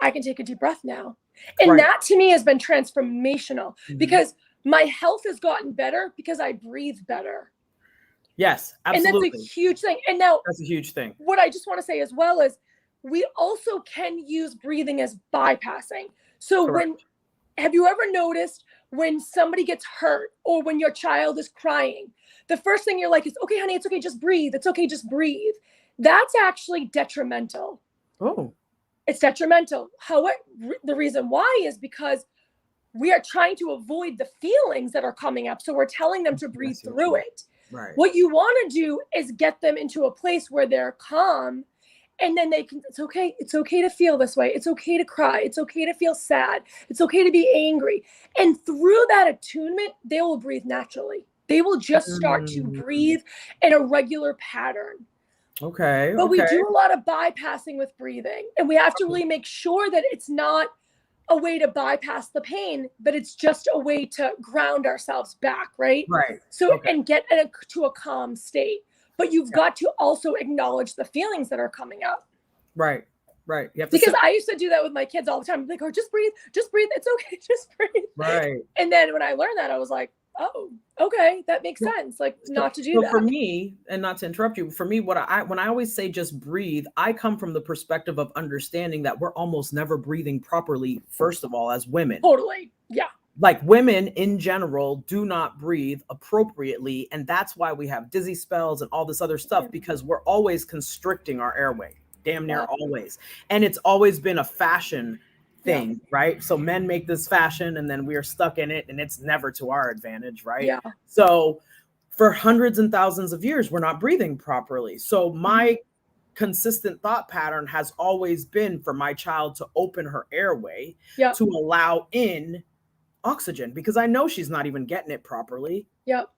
B: I can take a deep breath now. And that to me has been transformational because my health has gotten better because I breathe better.
A: Yes, absolutely.
B: And that's a huge thing. And now
A: that's a huge thing.
B: What I just want to say as well is we also can use breathing as bypassing. So have you ever noticed when somebody gets hurt or when your child is crying, the first thing you're like is, okay, honey, it's okay, just breathe. It's okay, just breathe. That's actually detrimental.
A: Oh.
B: It's detrimental. However, the reason why is because we are trying to avoid the feelings that are coming up. So we're telling them to breathe through it.
A: Right.
B: What you want to do is get them into a place where they're calm, and then it's okay to feel this way. It's okay to cry. It's okay to feel sad. It's okay to be angry. And through that attunement, they will breathe naturally. They will just start to breathe in a regular pattern.
A: Okay.
B: But we do a lot of bypassing with breathing, and we have to really make sure that it's not a way to bypass the pain, but it's just a way to ground ourselves back, right?
A: Right.
B: So, and get to a calm state. But you've got to also acknowledge the feelings that are coming up.
A: Right. Right. You have to
B: because I used to do that with my kids all the time. Like, oh, just breathe. It's okay. Just breathe.
A: Right.
B: And then when I learned that, I was like, oh, okay, that makes sense. Like, not to do that.
A: For me, and not to interrupt you, for me, when I always say just breathe, I come from the perspective of understanding that we're almost never breathing properly, first of all, as women.
B: Totally. Yeah.
A: Like women in general do not breathe appropriately. And that's why we have dizzy spells and all this other stuff, because we're always constricting our airway, damn near always. And it's always been a fashion thing, right? So men make this fashion and then we are stuck in it and it's never to our advantage, right?
B: Yeah.
A: So for hundreds and thousands of years, we're not breathing properly. So my consistent thought pattern has always been for my child to open her airway to allow in oxygen, because I know she's not even getting it properly.
B: Yep.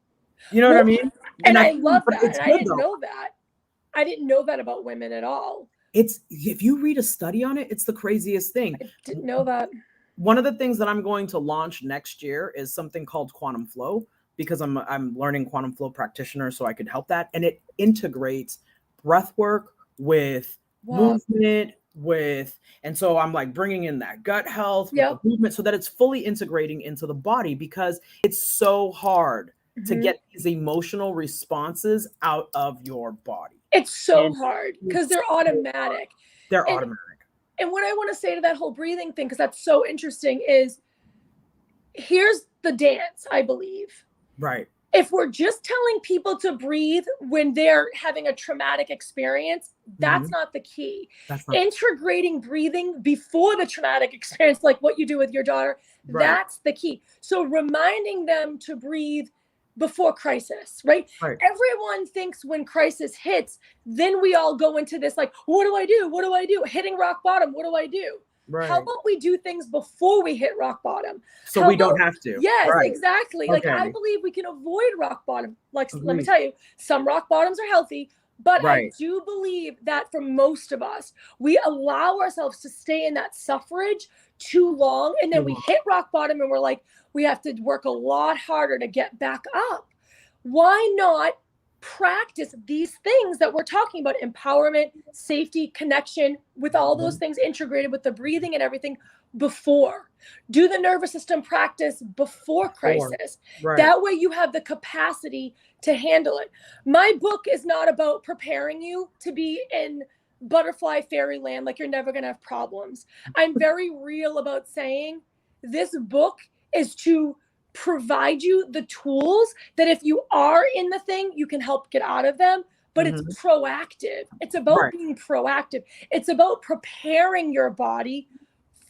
A: You know what I mean?
B: And I love that. And I didn't know that. I didn't know that about women at all.
A: It's, if you read a study on it, it's the craziest thing.
B: I didn't know that.
A: One of the things that I'm going to launch next year is something called quantum flow, because I'm learning quantum flow practitioner, so I could help that. And it integrates breath work with movement, and so I'm like bringing in that gut health, with the movement, so that it's fully integrating into the body, because it's so hard to get these emotional responses out of your body.
B: It's so hard because they're automatic.
A: They're automatic.
B: And what I want to say to that whole breathing thing, because that's so interesting, is here's the dance, I believe.
A: Right.
B: If we're just telling people to breathe when they're having a traumatic experience, that's not the key. Integrating breathing before the traumatic experience, like what you do with your daughter, that's the key. So reminding them to breathe before crisis, right? Everyone thinks when crisis hits, then we all go into this like, what do I do? What do I do? Hitting rock bottom, what do I do? Right. How about we do things before we hit rock bottom?
A: So we don't have to.
B: Yes, exactly. Like I believe we can avoid rock bottom. Like, let me tell you, some rock bottoms are healthy, but I do believe that for most of us, we allow ourselves to stay in that suffrage too long. And then we hit rock bottom and we're like, we have to work a lot harder to get back up. Why not practice these things that we're talking about? Empowerment, safety, connection, with all those things integrated with the breathing and everything before. Do the nervous system practice before crisis. That way you have the capacity to handle it. My book is not about preparing you to be in butterfly fairyland, like you're never going to have problems. I'm very real about saying this book is to provide you the tools that if you are in the thing, you can help get out of them, but it's proactive. It's about being proactive. It's about preparing your body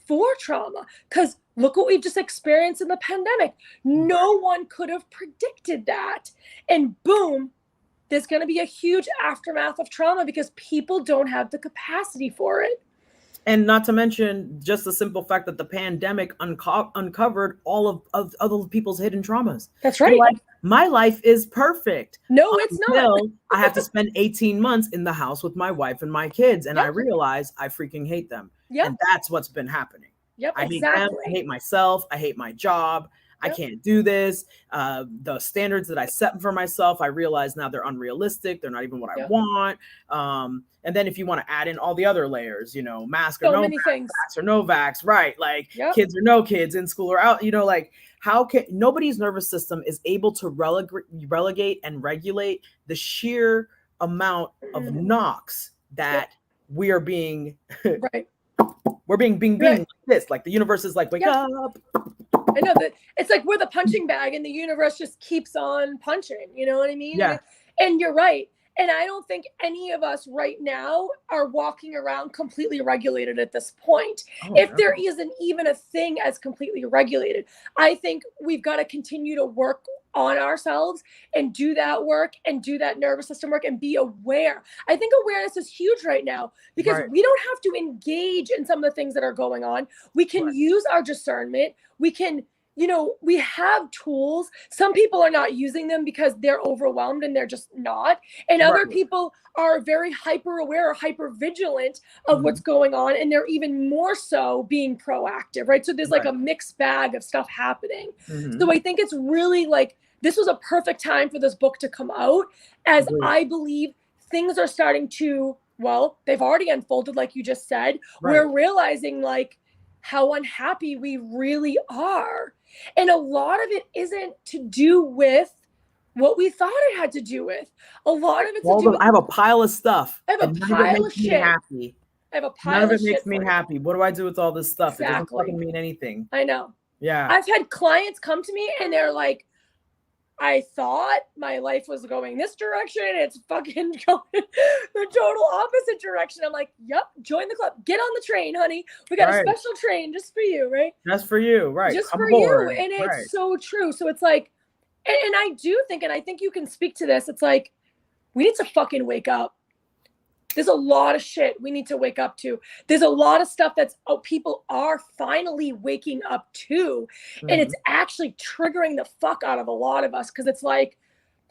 B: for trauma, because look what we've just experienced in the pandemic. No one could have predicted that. And boom, there's going to be a huge aftermath of trauma because people don't have the capacity for it.
A: And not to mention just the simple fact that the pandemic uncovered all of other people's hidden traumas.
B: That's right.
A: Like, my life is perfect.
B: No, it's not.
A: I have to spend 18 months in the house with my wife and my kids. And I realize I freaking hate them. And that's what's been happening. I hate them. I hate myself. I hate my job. I can't do this. The standards that I set for myself, I realize now they're unrealistic. They're not even what I want. And then if you want to add in all the other layers, you know, mask or no mask, vax or no vax, right? Like kids or no kids, in school or out, you know, like how can nobody's nervous system is able to relegate and regulate the sheer amount of knocks that we are being we're being like this, like the universe is like, wake up.
B: I know that it's like we're the punching bag and the universe just keeps on punching, you know what I mean?
A: Yeah.
B: And you're right. And I don't think any of us right now are walking around completely regulated at this point. There isn't even a thing as completely regulated. I think we've got to continue to work on ourselves and do that work and do that nervous system work and be aware. I think awareness is huge right now because we don't have to engage in some of the things that are going on. We can use our discernment. We can, you know, we have tools. Some people are not using them because they're overwhelmed and they're just not. And other people are very hyper aware or hyper vigilant of what's going on. And they're even more so being proactive, right? So there's like a mixed bag of stuff happening. So I think it's really like, this was a perfect time for this book to come out, as I believe things are starting to, well, they've already unfolded, like you just said. We're realizing like how unhappy we really are. And a lot of it isn't to do with what we thought it had to do with. A lot of it's to do with,
A: I have a pile of stuff.
B: I have a pile of shit. I have a pile of shit. None of it
A: makes me happy. What do I do with all this stuff?
B: Exactly.
A: It doesn't fucking mean anything.
B: I know.
A: Yeah.
B: I've had clients come to me and they're like, I thought my life was going this direction. It's fucking going the total opposite direction. I'm like, yep, join the club. Get on the train, honey. We got a special train just for you, right?
A: Just for you, right.
B: Just for you. And it's so true. So it's like, and I do think, and I think you can speak to this, it's like, we need to fucking wake up. There's a lot of shit we need to wake up to. There's a lot of stuff that's people are finally waking up to. And it's actually triggering the fuck out of a lot of us. Cause it's like,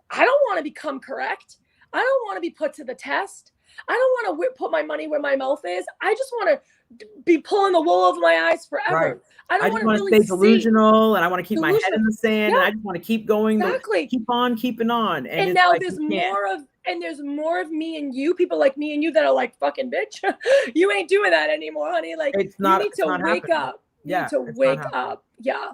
B: I don't want to become correct. I don't want to be put to the test. I don't want to put my money where my mouth is. I just want to be pulling the wool over my eyes forever.
A: Right.
B: I don't
A: want to
B: really
A: stay delusional, and I want to keep my head in the sand, and I just want to keep going, keep on keeping on.
B: And now like, there's more of me and you, people like me and you that are like, fucking bitch, you ain't doing that anymore, honey. Like, you need to wake up. You need to wake up. Yeah.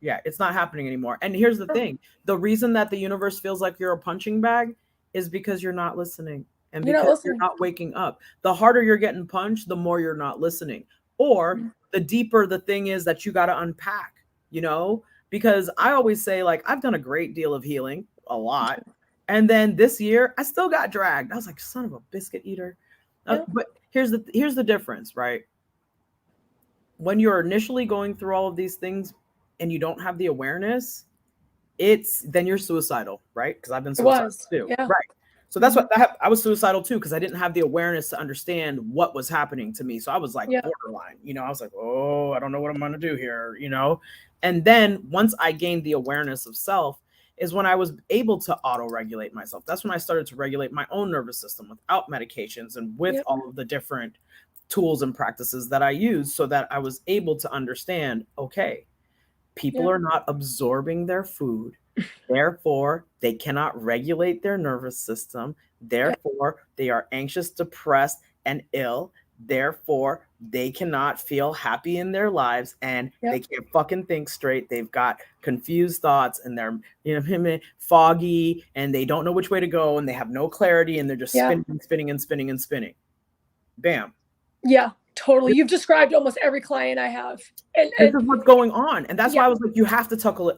A: Yeah, it's not happening anymore. And here's the thing. The reason that the universe feels like you're a punching bag is because you're not listening. And because you're not waking up. The harder you're getting punched, the more you're not listening. Or the deeper the thing is that you got to unpack, you know? Because I always say, like, I've done a great deal of healing, a lot. And then this year, I still got dragged. I was like, son of a biscuit eater. But here's the difference, right? When you're initially going through all of these things and you don't have the awareness, then you're suicidal, right? Because I've been suicidal too, right? So that's what I was suicidal too, because I didn't have the awareness to understand what was happening to me. So I was like borderline, you know, I was like, oh, I don't know what I'm going to do here, you know? And then once I gained the awareness of self is when I was able to auto-regulate myself. That's when I started to regulate my own nervous system without medications and with all of the different tools and practices that I use, so that I was able to understand, okay, people are not absorbing their food. Therefore, they cannot regulate their nervous system. Therefore, they are anxious, depressed, and ill. Therefore, they cannot feel happy in their lives, and they can't fucking think straight. They've got confused thoughts, and they're, you know, foggy, and they don't know which way to go, and they have no clarity, and they're just spinning. Bam.
B: Yeah. Totally. You've described almost every client I have. And
A: this is what's going on. And that's why I was like, you have to tackle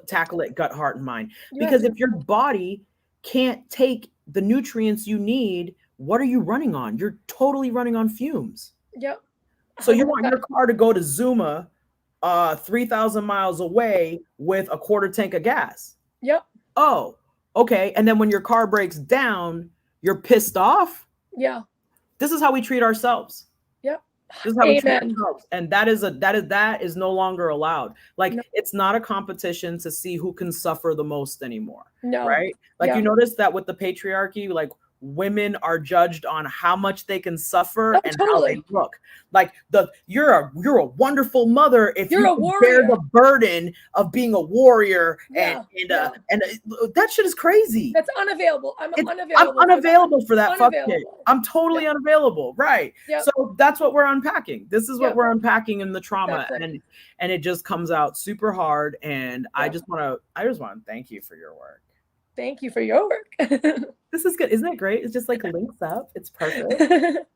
A: it gut, heart, and mind. Because if your body can't take the nutrients you need, what are you running on? You're totally running on fumes.
B: Yep.
A: So you want your car to go to Zuma 3,000 miles away with a quarter tank of gas.
B: Yep.
A: Oh, okay. And then when your car breaks down, you're pissed off.
B: Yeah.
A: This is how we treat ourselves. This is how we treat ourselves. And that is no longer allowed. Like, it's not a competition to see who can suffer the most anymore.
B: No.
A: Right? Like, you notice that with the patriarchy, like, women are judged on how much they can suffer and how they
B: totally.
A: look. Like you're a wonderful mother if
B: You're
A: you
B: a
A: can bear
B: warrior.
A: the burden of being a warrior.
B: Yeah,
A: And that shit is crazy.
B: That's unavailable. I'm
A: unavailable. I'm unavailable for that fuck shit. I'm totally
B: Yep.
A: unavailable. Right.
B: Yep.
A: So that's what we're unpacking. This is what
B: Yep.
A: we're unpacking in the trauma.
B: Exactly.
A: And it just comes out super hard. And I just want to thank you for your work.
B: Thank you for your work.
A: This is good. Isn't it great? It's just like links up. It's perfect.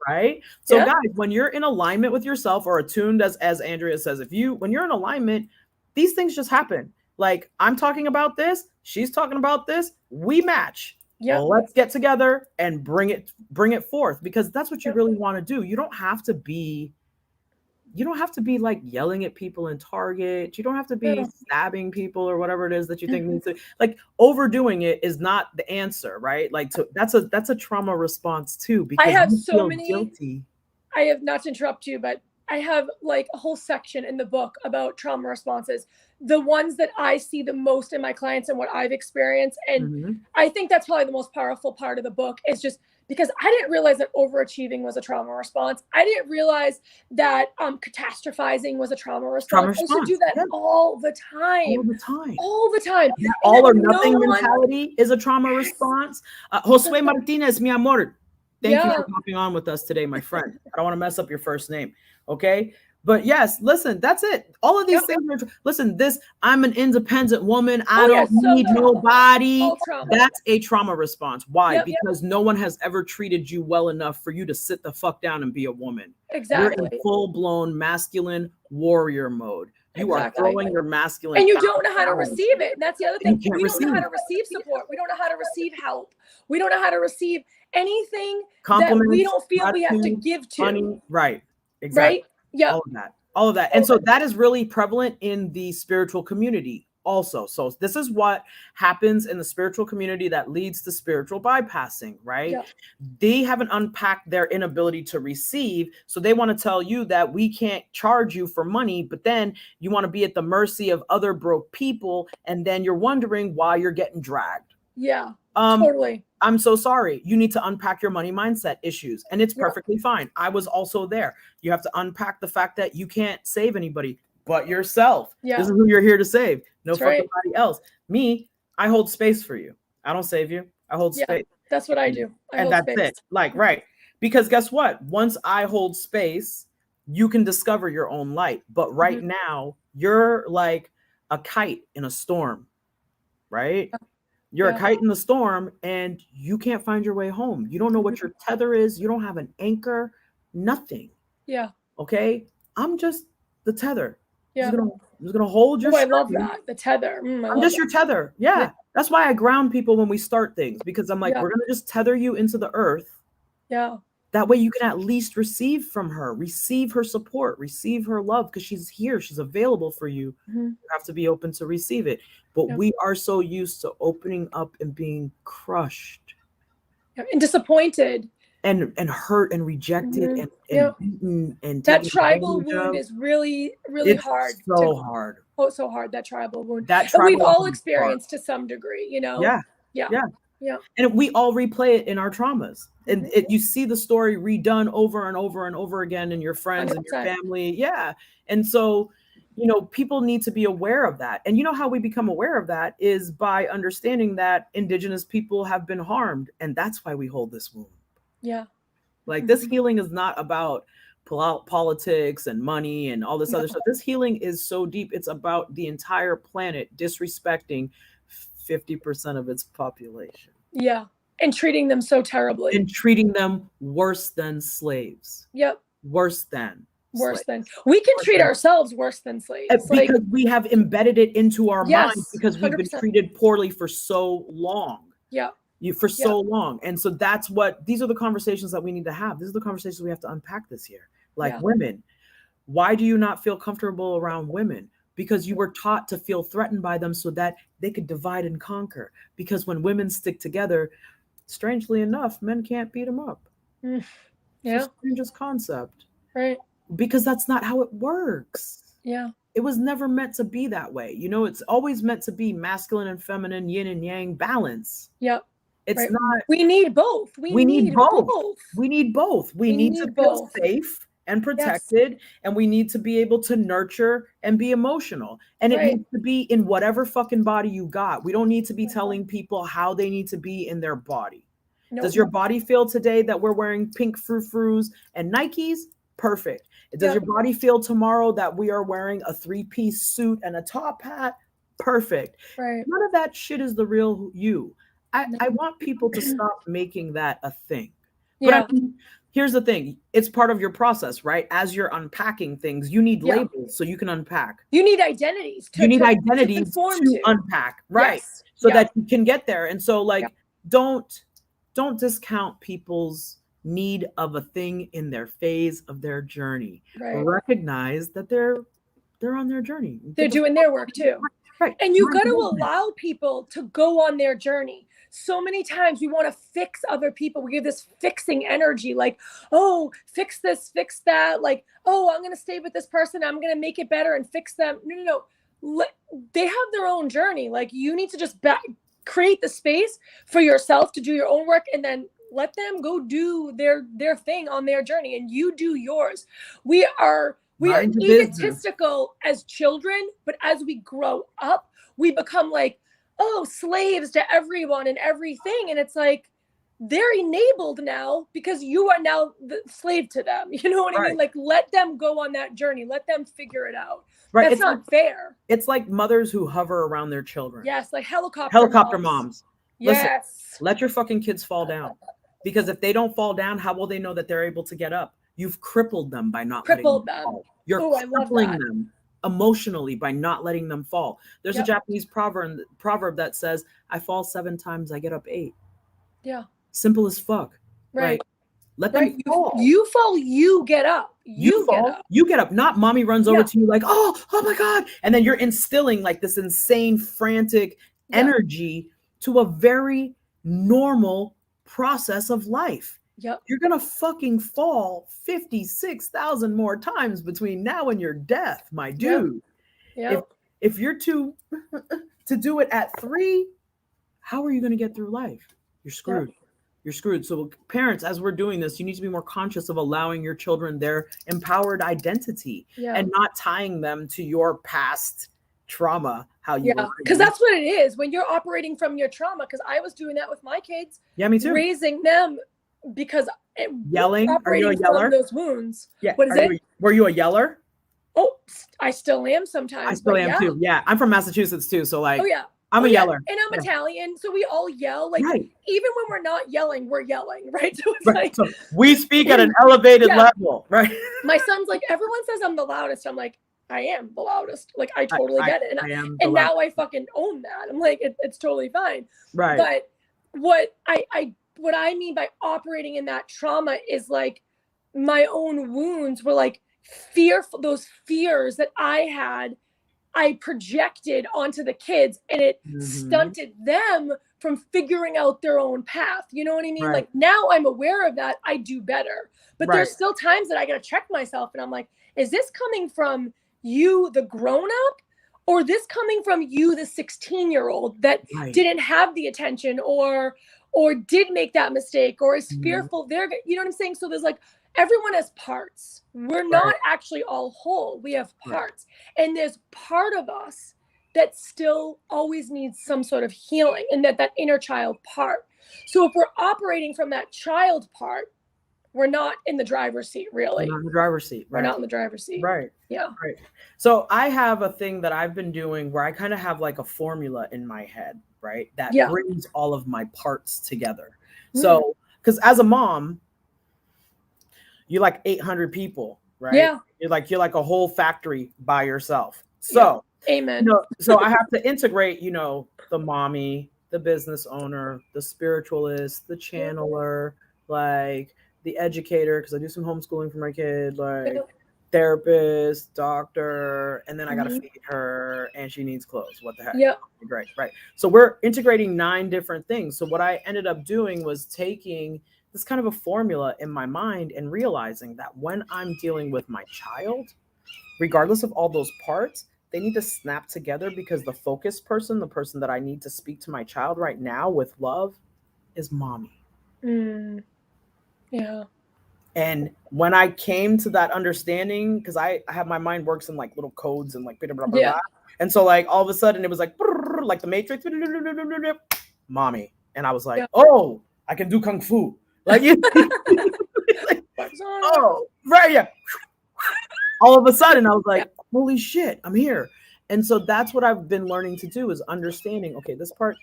A: Right? So guys, when you're in alignment with yourself or attuned, as Andrea says, when you're in alignment, these things just happen. Like I'm talking about this, she's talking about this, we match. Yeah. Well, let's get together and bring it forth, because that's what you really want to do. You don't have to be like yelling at people in Target. You don't have to be stabbing people or whatever it is that you think needs to, like, overdoing it is not the answer, right? Like that's a trauma response too, because
B: I have
A: you
B: so
A: feel
B: many
A: guilty.
B: I have, not to interrupt you, but I have like a whole section in the book about trauma responses, the ones that I see the most in my clients and what I've experienced. And I think that's probably the most powerful part of the book, is just because I didn't realize that overachieving was a trauma response. I didn't realize that catastrophizing was a trauma response. I used to do that all the time. All the time.
A: Yeah, all or nothing mentality is a trauma response. Josue Martinez, mi amor. Thank you for popping on with us today, my friend. I don't want to mess up your first name. Okay. But yes, listen, that's it. All of these things listen, I'm an independent woman. I don't need nobody. That's a trauma response. Why? Because no one has ever treated you well enough for you to sit the fuck down and be a woman.
B: Exactly.
A: You're in full-blown masculine warrior mode. You are throwing your masculine.
B: And you don't know how to receive it. And that's the other thing. We don't know how to receive support. We don't know how to receive help. We don't know how to receive anything that we don't feel we have to give to.
A: Money. Right. Exactly.
B: Right? Yeah.
A: All of that. And so that is really prevalent in the spiritual community also. So this is what happens in the spiritual community that leads to spiritual bypassing, right? Yeah. They haven't unpacked their inability to receive. So they want to tell you that we can't charge you for money, but then you want to be at the mercy of other broke people. And then you're wondering why you're getting dragged.
B: Yeah, totally.
A: I'm so sorry. You need to unpack your money mindset issues, and it's perfectly fine. I was also there. You have to unpack the fact that you can't save anybody but yourself. Yeah. This is who you're here to save. No fucking body else. Me, I hold space for you. I don't save you. I hold space.
B: That's what I do.
A: And that's it. Like, right. Because guess what? Once I hold space, you can discover your own light. But right now, you're like a kite in a storm, right? You're a kite in the storm and you can't find your way home. You don't know what your tether is. You don't have an anchor, nothing.
B: Yeah.
A: Okay. I'm just the tether. Yeah. I'm just gonna hold your
B: I love that. The tether.
A: I'm just your tether. Yeah. That's why I ground people when we start things, because I'm like, we're gonna just tether you into the earth.
B: Yeah.
A: That way you can at least receive from her, receive her support, receive her love, because she's here. She's available for you. You have to be open to receive it. But we are so used to opening up and being crushed.
B: And disappointed.
A: And hurt and rejected and beaten. And
B: that tribal wound is really, really hard.
A: So hard.
B: Oh, so hard, that tribal wound.
A: That
B: we've all experienced to some degree, you know?
A: Yeah. And we all replay it in our traumas. And you see the story redone over and over and over again in your friends 100%. And your family. Yeah. And so, you know, people need to be aware of that. And you know how we become aware of that is by understanding that Indigenous people have been harmed. And that's why we hold this wound.
B: Yeah.
A: Like this healing is not about politics and money and all this other stuff. This healing is so deep. It's about the entire planet disrespecting 50% of its population.
B: Yeah. And treating them so terribly.
A: And treating them worse than slaves.
B: Yep.
A: Worse than.
B: We can treat ourselves worse than slaves.
A: Because we have embedded it into our minds because we've 100%. Been treated poorly for so long.
B: Yeah.
A: So long. And so these are the conversations that we need to have. These are the conversations we have to unpack this year. Like women, why do you not feel comfortable around women? Because you were taught to feel threatened by them so that they could divide and conquer. Because when women stick together, strangely enough, men can't beat them up.
B: Yeah.
A: It's the strangest concept.
B: Right.
A: Because that's not how it works.
B: Yeah.
A: It was never meant to be that way. You know, it's always meant to be masculine and feminine, yin and yang balance.
B: Yep.
A: It's not.
B: We need both.
A: We need both. We need both. We need to feel safe and protected, and we need to be able to nurture and be emotional. And it needs to be in whatever fucking body you got. We don't need to be telling people how they need to be in their body. Does your body feel today that we're wearing pink frou-frous and Nikes? Perfect. Does your body feel tomorrow that we are wearing a 3-piece suit and a top hat? Perfect. None of that shit is the real you. I want people to stop making that a thing. But I mean, here's the thing. It's part of your process, right? As you're unpacking things, you need labels so you can unpack.
B: You need identities.
A: You need identities to unpack, right? So that you can get there. And so like, don't discount people's need of a thing in their phase of their journey. Recognize that they're on their journey.
B: They're doing their work too. And you've got to allow people to go on their journey. So many times we want to fix other people. We give this fixing energy, like, oh, fix this, fix that. Like, oh, I'm going to stay with this person. I'm going to make it better and fix them. No. They have their own journey. Like, you need to just create the space for yourself to do your own work, and then let them go do their thing on their journey, and you do yours. We are egotistical as children, but as we grow up, we become like, oh, slaves to everyone and everything. And it's like, they're enabled now because you are now the slave to them. You know what I mean? Like, let them go on that journey. Let them figure it out. That's not fair.
A: It's like mothers who hover around their children.
B: Yes, like helicopter moms.
A: Listen, let your fucking kids fall down. Because if they don't fall down, how will they know that they're able to get up? You've crippled them by not letting them fall. You're crippling them emotionally by not letting them fall. There's a Japanese proverb that says, I fall 7 times, I get up 8. Yeah. Simple as fuck. Right. Let them fall.
B: You fall, you get up. You
A: fall, get up. You get up. Not mommy runs over to you like, oh my God. And then you're instilling like this insane, frantic energy to a very normal process of life. You're gonna fucking fall 56,000 more times between now and your death, my dude. If you're to do it at 3, how are you gonna get through life? You're screwed. You're screwed. So parents, as we're doing this, you need to be more conscious of allowing your children their empowered identity and not tying them to your past trauma.
B: Because that's what it is when you're operating from your trauma. Because I was doing that with my kids.
A: Yeah, me too.
B: Raising them because
A: yelling. Are you a yeller?
B: Those wounds.
A: Yeah.
B: What is it?
A: Were you a yeller?
B: Oh, I still am sometimes.
A: I still am too. Yeah, I'm from Massachusetts too. So like, I'm
B: a
A: yeller,
B: and I'm Italian, so we all yell. Like even when we're not yelling, we're yelling, right? So it's like
A: so we speak at an elevated level, right?
B: My son's like, everyone says I'm the loudest. I'm like, I am the loudest. Like I totally get it, and now I fucking own that. I'm like, it's totally fine,
A: right?
B: But what I mean by operating in that trauma is like my own wounds were like fearful. Those fears that I had, I projected onto the kids, and it stunted them from figuring out their own path. You know what I mean? Like now I'm aware of that. I do better, but there's still times that I got to check myself, and I'm like, is this coming from you, the grown up, or this coming from you, the 16-year-old that didn't have the attention or did make that mistake or is fearful? You know what I'm saying? So there's like, everyone has parts. We're not actually all whole. We have parts. And there's part of us that still always needs some sort of healing, and that inner child part. So if we're operating from that child part, we're not in the driver's seat, really.
A: We're not in the driver's seat.
B: We're not in the driver's seat.
A: Right.
B: Yeah.
A: Right. So I have a thing that I've been doing where I kind of have like a formula in my head, right? That brings all of my parts together. So, because as a mom, you're like 800 people, right?
B: Yeah.
A: You're like a whole factory by yourself. So,
B: amen.
A: So I have to integrate, the mommy, the business owner, the spiritualist, the channeler, like the educator, because I do some homeschooling for my kid, like therapist, doctor, and then I got to feed her and she needs clothes. What the heck?
B: Yeah.
A: Great. Right. So we're integrating 9 different things. So what I ended up doing was taking this kind of a formula in my mind and realizing that when I'm dealing with my child, regardless of all those parts, they need to snap together, because the focus person, the person that I need to speak to my child right now with love, is mommy.
B: Yeah.
A: And when I came to that understanding, because I have my mind works in like little codes and like blah, blah, blah, blah. And so like all of a sudden it was like the Matrix, mommy. And I was like, oh, I can do kung fu. Like, like, oh, right, yeah. All of a sudden I was like, holy shit, I'm here. And so that's what I've been learning to do, is understanding, okay, this part,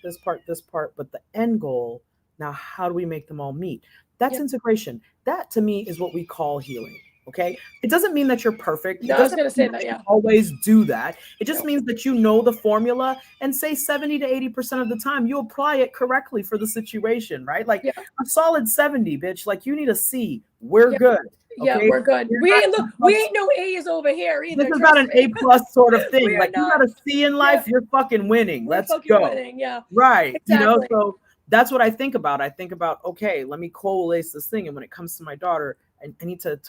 A: but the end goal, now how do we make them all meet? That's integration. That to me is what we call healing. Okay. It doesn't mean that you're perfect.
B: No, I was going to say that. Yeah.
A: Always do that. It just means that you know the formula, and say 70 to 80% of the time you apply it correctly for the situation, right? Like a solid 70, bitch. Like you need a C. We're good. Okay?
B: Yeah, we're good. We ain't no A's over here either.
A: This is not an A+ sort of thing. Like you got a C in life, you're fucking winning. Let's go.
B: Winning. Yeah.
A: Right. Exactly. You know, so that's what I think about. I think about, okay, let me coalesce this thing. And when it comes to my daughter, I need to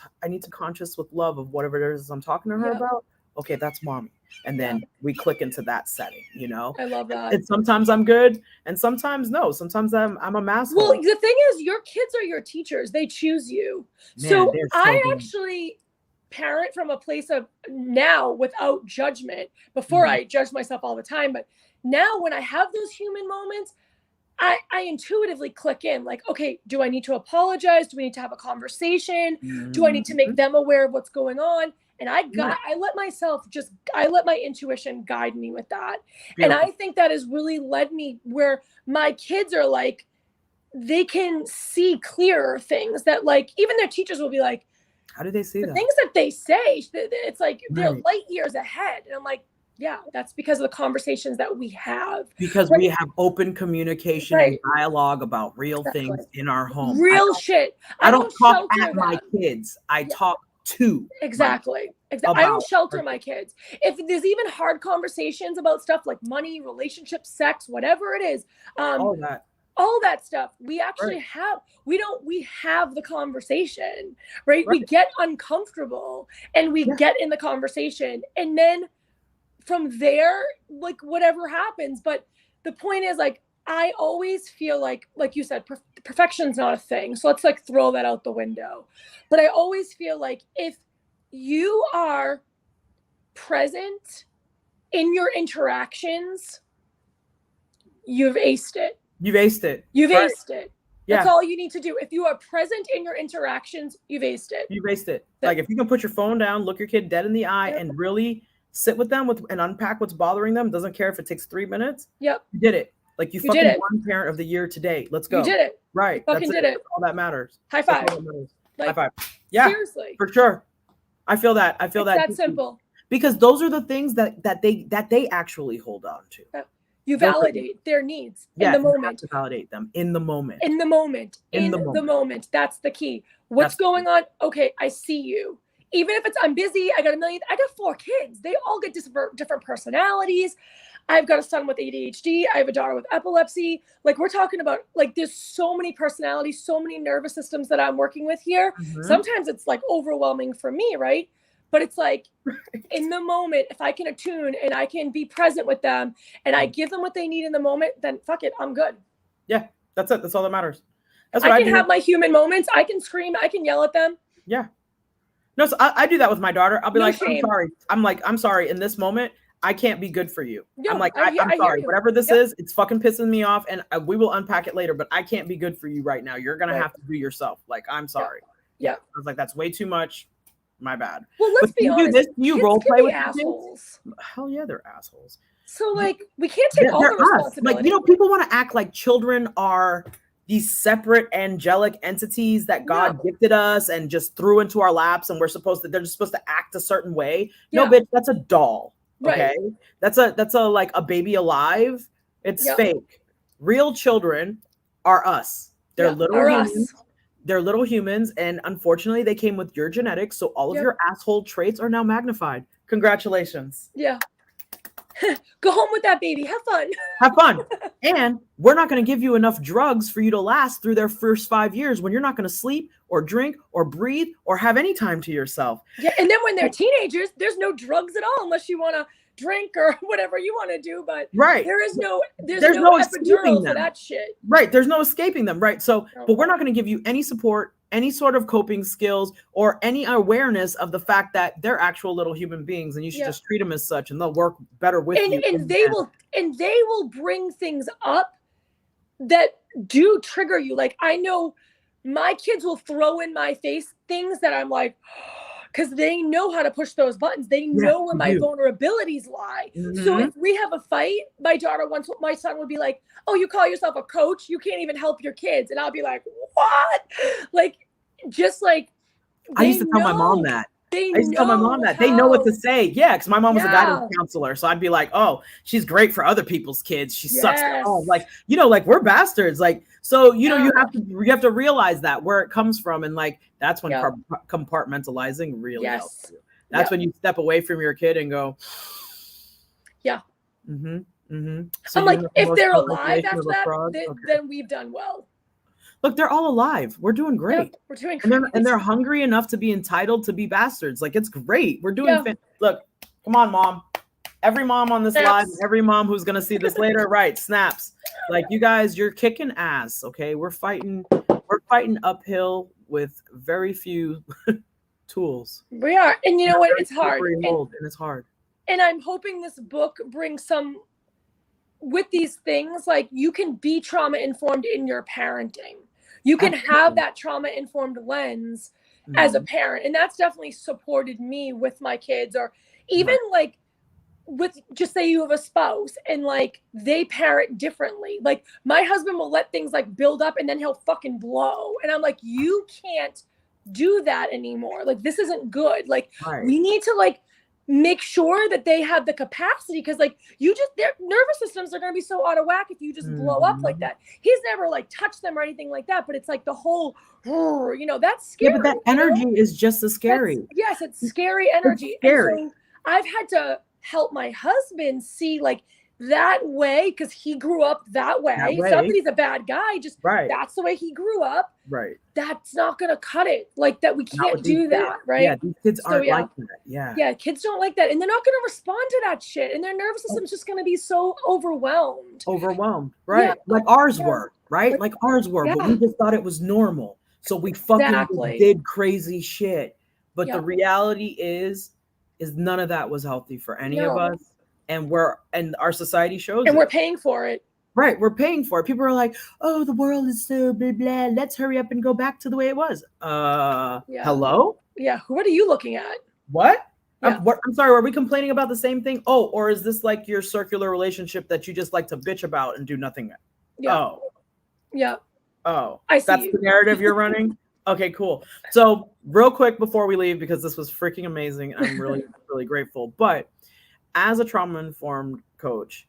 A: conscious with love of whatever it is I'm talking to her about. Okay, that's mommy. And then we click into that setting, you know?
B: I love that.
A: And sometimes I'm good and sometimes no. Sometimes I'm a masshole.
B: Well, the thing is, your kids are your teachers. They choose you. Man, so I actually parent from a place of now without judgment. Before I judged myself all the time. But now when I have those human moments, I intuitively click in like, okay, do I need to apologize? Do we need to have a conversation? Do I need to make them aware of what's going on? And I let my intuition guide me with that. Beautiful. And I think that has really led me where my kids are like, they can see clearer things that like, even their teachers will be like,
A: how do they see that?
B: Things that they say, it's like they're light years ahead. And I'm like, yeah, that's because of the conversations that we have.
A: Because we have open communication and dialogue about real things in our home.
B: Real shit.
A: I don't talk at my kids. I talk to.
B: Exactly. I don't shelter my kids. If there's even hard conversations about stuff like money, relationships, sex, whatever it is, all that stuff, we actually have. We have the conversation, right? We get uncomfortable and we get in the conversation, and then from there, like whatever happens. But the point is, like, I always feel like you said, perfection's not a thing. So let's like throw that out the window. But I always feel like if you are present in your interactions, you've aced it.
A: You've aced it.
B: You've aced it. Yeah. That's all you need to do. If you are present in your interactions, you've aced it.
A: You've aced it. Like if you can put your phone down, look your kid dead in the eye, and really sit with them and unpack what's bothering them. Doesn't care if it takes 3 minutes.
B: Yep.
A: You did it. Like you fucking won parent of the year today. Let's go.
B: You did it.
A: Right.
B: You fucking did it.
A: That's all that matters.
B: High five.
A: Like, high five. Yeah.
B: Seriously.
A: For sure. I feel that.
B: It's that simple.
A: Because those are the things that they actually hold on to.
B: You validate their needs in the moment. You have
A: to validate them in the moment.
B: In the moment. That's the key. What's going on? Okay, I see you. Even if I'm busy, I got 4 kids. They all get different personalities. I've got a son with ADHD. I have a daughter with epilepsy. Like we're talking about, like there's so many personalities, so many nervous systems that I'm working with here. Sometimes it's like overwhelming for me, right? But it's like in the moment, if I can attune and I can be present with them and I give them what they need in the moment, then fuck it, I'm good.
A: Yeah, that's it. That's all that matters. That's what
B: I can have my human moments. I can scream. I can yell at them.
A: Yeah. No, so I do that with my daughter. I'll be like, I'm sorry. I'm sorry. In this moment, I can't be good for you. No, I'm like, I'm sorry. Whatever this is, it's fucking pissing me off, and we will unpack it later, but I can't be good for you right now. You're going to have to do yourself. Like, I'm sorry.
B: Yeah.
A: I was like, that's way too much. My bad.
B: Well, let's be honest.
A: Do you role play with
B: assholes?
A: Hell yeah, they're assholes.
B: So, like, we can't take all the responsibility.
A: Like, people want to act like children are these separate angelic entities that God gifted us and just threw into our laps, and they're just supposed to act a certain way. No, bitch, that's a doll. Okay, that's a like a baby alive. It's fake. Real children are us. They're little humans. They're little humans, and unfortunately, they came with your genetics. So all of your asshole traits are now magnified. Congratulations.
B: Yeah. Go home with that baby. Have fun.
A: Have fun. And we're not going to give you enough drugs for you to last through their first 5 years when you're not going to sleep or drink or breathe or have any time to yourself.
B: Yeah. And then when they're teenagers, there's no drugs at all unless you want to drink or whatever you want to do, but
A: right.
B: there's no
A: escaping
B: epidural
A: them.
B: for that shit.
A: Right. There's no escaping them. Right. So,
B: No.
A: but we're not going to give you any support, any sort of coping skills, or any awareness of the fact that they're actual little human beings, and you should just treat them as such, and they'll work better with you.
B: And they will bring things up that do trigger you. Like, I know my kids will throw in my face things that I'm like, because they know how to push those buttons. They know where my vulnerabilities lie. So if we have a fight, my son would be like, oh, you call yourself a coach? You can't even help your kids. And I'll be like, what? Like, just like,
A: I used to tell my mom that. They know what to say. Yeah, because my mom was a guidance counselor. So I'd be like, oh, she's great for other people's kids. She sucks at home. Like, like, we're bastards. Like, so, you have to realize that where it comes from. And like, that's when compartmentalizing really helps you. That's when you step away from your kid and go,
B: yeah.
A: So
B: I'm like, if they're alive after that, then we've done well.
A: Look, they're all alive. We're doing great.
B: Yep, we're doing great.
A: And they're hungry enough to be entitled to be bastards. Like, it's great. We're doing Look, come on, mom. Every mom on this live, every mom who's going to see this later, right, snaps. Like, you guys, you're kicking ass, okay? We're fighting uphill with very few tools.
B: We are. And you know what? It's hard.
A: And it's hard.
B: And I'm hoping this book brings some, with these things, like, you can be trauma informed in your parenting. You can have that trauma-informed lens as a parent. And that's definitely supported me with my kids. Or even like with, just say you have a spouse and like they parent differently. Like, my husband will let things like build up and then he'll fucking blow. And I'm like, you can't do that anymore. Like, this isn't good. Like, we need to like make sure that they have the capacity, because like, their nervous systems are going to be so out of whack if you just blow up like that. He's never like touched them or anything like that, but it's like the whole, that's scary.
A: Yeah, but that energy is just as scary.
B: Yes, it's scary energy. It's scary. And so I've had to help my husband see like that way, because he grew up that way. Somebody's a bad guy, just that's the way he grew up.
A: Right.
B: That's not gonna cut it. Like, that we can't do that, right?
A: Yeah, these kids aren't like that.
B: Yeah, kids don't like that. And they're not gonna respond to that shit. And their nervous system's just gonna be so overwhelmed.
A: Right? Yeah. Like ours were, right? Like ours were, but we just thought it was normal. So we fucking did crazy shit. But the reality is none of that was healthy for any of us. And our society shows
B: and we're paying for it.
A: Right. We're paying for it. People are like, oh, the world is so blah, blah. Let's hurry up and go back to the way it was. Hello?
B: Yeah. What are you looking at?
A: What? I'm sorry. Are we complaining about the same thing? Oh, or is this like your circular relationship that you just like to bitch about and do nothing?
B: Yeah.
A: Oh.
B: Yeah.
A: Oh.
B: I see.
A: That's the narrative you're running? Okay, cool. So real quick before we leave, because this was freaking amazing. I'm really, really grateful. But as a trauma-informed coach,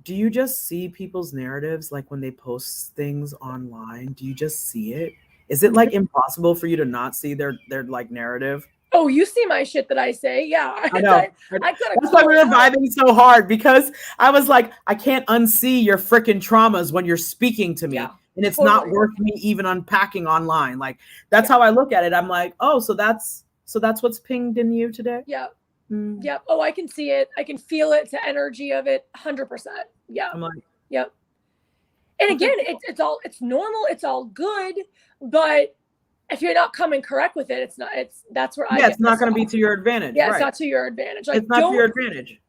A: do you just see people's narratives, like when they post things online? Do you just see it? Is it like impossible for you to not see their like narrative?
B: Oh, you see my shit that I say. Yeah.
A: I know. That's why we were vibing so hard, because I was like, I can't unsee your freaking traumas when you're speaking to me. Yeah, and it's not worth me even unpacking online. Like, that's how I look at it. I'm like, oh, so that's what's pinged in you today?
B: Yeah. Yep. Oh, I can see it. I can feel it. The energy of it. 100%. Yeah.
A: I'm like,
B: yep. And again, it's normal. It's all good. But if you're not coming correct with it, it's not
A: going to be to your advantage.
B: Yeah. It's not to your advantage. Like,
A: it's not to your advantage.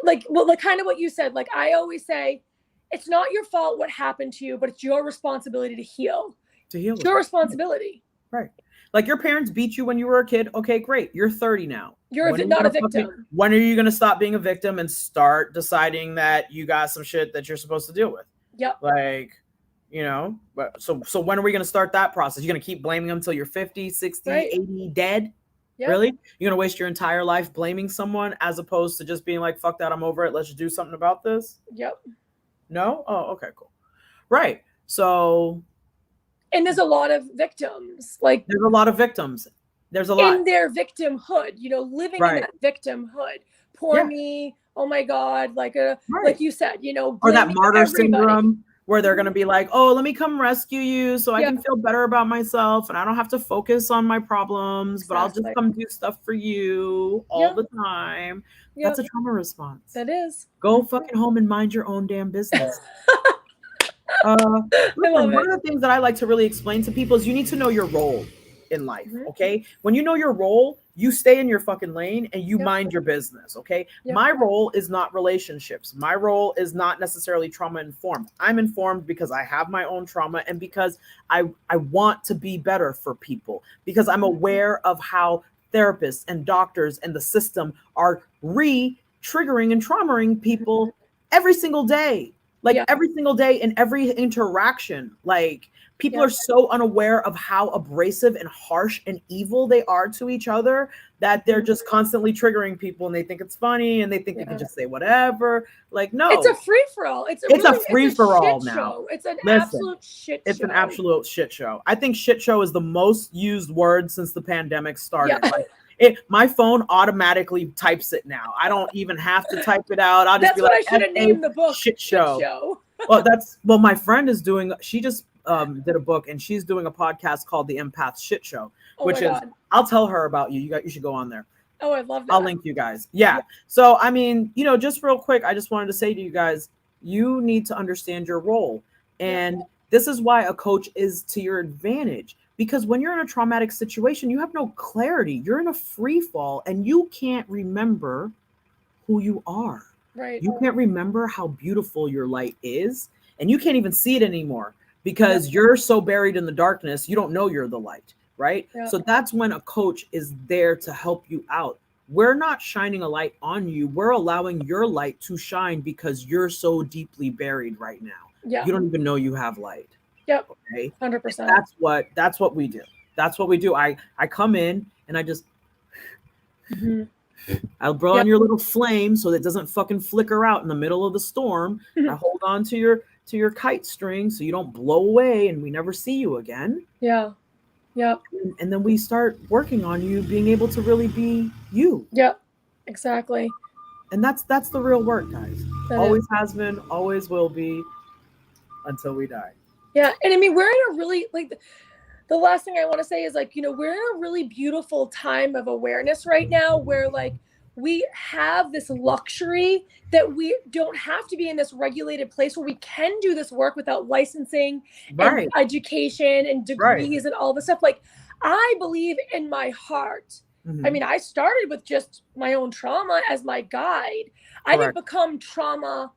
B: Like kind of what you said, like, I always say, it's not your fault what happened to you, but it's your responsibility to heal. It's your responsibility.
A: Right. Like, your parents beat you when you were a kid. Okay, great. You're 30 now.
B: You're not a victim.
A: When are you going to stop being a victim and start deciding that you got some shit that you're supposed to deal with?
B: Yep.
A: Like, so when are we going to start that process? You're going to keep blaming them until you're 50, 60, 80, dead? Yep. Really? You're going to waste your entire life blaming someone as opposed to just being like, fuck that, I'm over it. Let's just do something about this?
B: Yep.
A: No? Oh, okay, cool. Right. So...
B: And there's a lot of victims. Like,
A: there's a lot of victims. There's a lot
B: in their victimhood, living in that victimhood. Poor me. Oh my God. Like like you said,
A: or that martyr syndrome, where they're going to be like, oh, let me come rescue you so I
B: Yeah.
A: can feel better about myself and I don't have to focus on my problems, but I'll just
B: Exactly.
A: come do stuff for you all the time.
B: Yep.
A: That's a trauma response.
B: That is.
A: Go fucking home and mind your own damn business.
B: I love
A: One
B: it.
A: of the things that I like to really explain to people is you need to know your role in life.
B: Mhm.
A: Okay. When you know your role, you stay in your fucking lane and you
B: Yep.
A: mind your business. Okay.
B: Yep.
A: My role is not relationships. My role is not necessarily trauma informed. I'm informed because I have my own trauma and because I want to be better for people, because I'm aware of how therapists and doctors and the system are triggering and traumaing people every single day. Like
B: Yeah.
A: every single day in every interaction. Like people
B: Yeah.
A: are so unaware of how abrasive and harsh and evil they are to each other that they're just constantly triggering people and they think it's funny and they think they can just say whatever. Like, no.
B: It's a free-for-all. It's
A: a free-for-all
B: shit
A: now.
B: show. It's an
A: Listen,
B: absolute shit show.
A: It's an absolute shit show. I think shit show is the most used word since the pandemic started.
B: Yeah.
A: Like, my phone automatically types it now. I don't even have to type it out. I'll just
B: That's
A: be
B: what
A: like,
B: I should have named the book.
A: Shit show.
B: Well,
A: my friend is doing, she just did a book and she's doing a podcast called The Empath Shit Show, which is, I'll tell her about you. You should go on there.
B: Oh, I love that.
A: I'll link you guys. Yeah. So, I mean, just real quick, I just wanted to say to you guys, you need to understand your role. And this is why a coach is to your advantage. Because when you're in a traumatic situation, you have no clarity. You're in a free fall and you can't remember who you are.
B: Right.
A: You can't remember how beautiful your light is. And you can't even see it anymore because you're so buried in the darkness, you don't know you're the light, right? So that's when a coach is there to help you out. We're not shining a light on you. We're allowing your light to shine because you're so deeply buried right now.
B: Yeah.
A: You don't even know you have light.
B: Yep.
A: Okay.
B: 100%.
A: That's what we do. That's what we do. I come in and I just I'll blow on your little flame so that it doesn't fucking flicker out in the middle of the storm. I hold on to your kite string so you don't blow away and we never see you again.
B: Yeah. Yep.
A: And then we start working on you being able to really be you.
B: Yep. Exactly.
A: And that's the real work, guys. Always has been, always will be, until we die.
B: Yeah. And I mean, we're in a really, like, the last thing I want to say is, like, we're in a really beautiful time of awareness right now where, like, we have this luxury that we don't have to be in this regulated place where we can do this work without licensing and education and degrees and all this stuff. Like, I believe in my heart. I mean, I started with just my own trauma as my guide. I didn't become trauma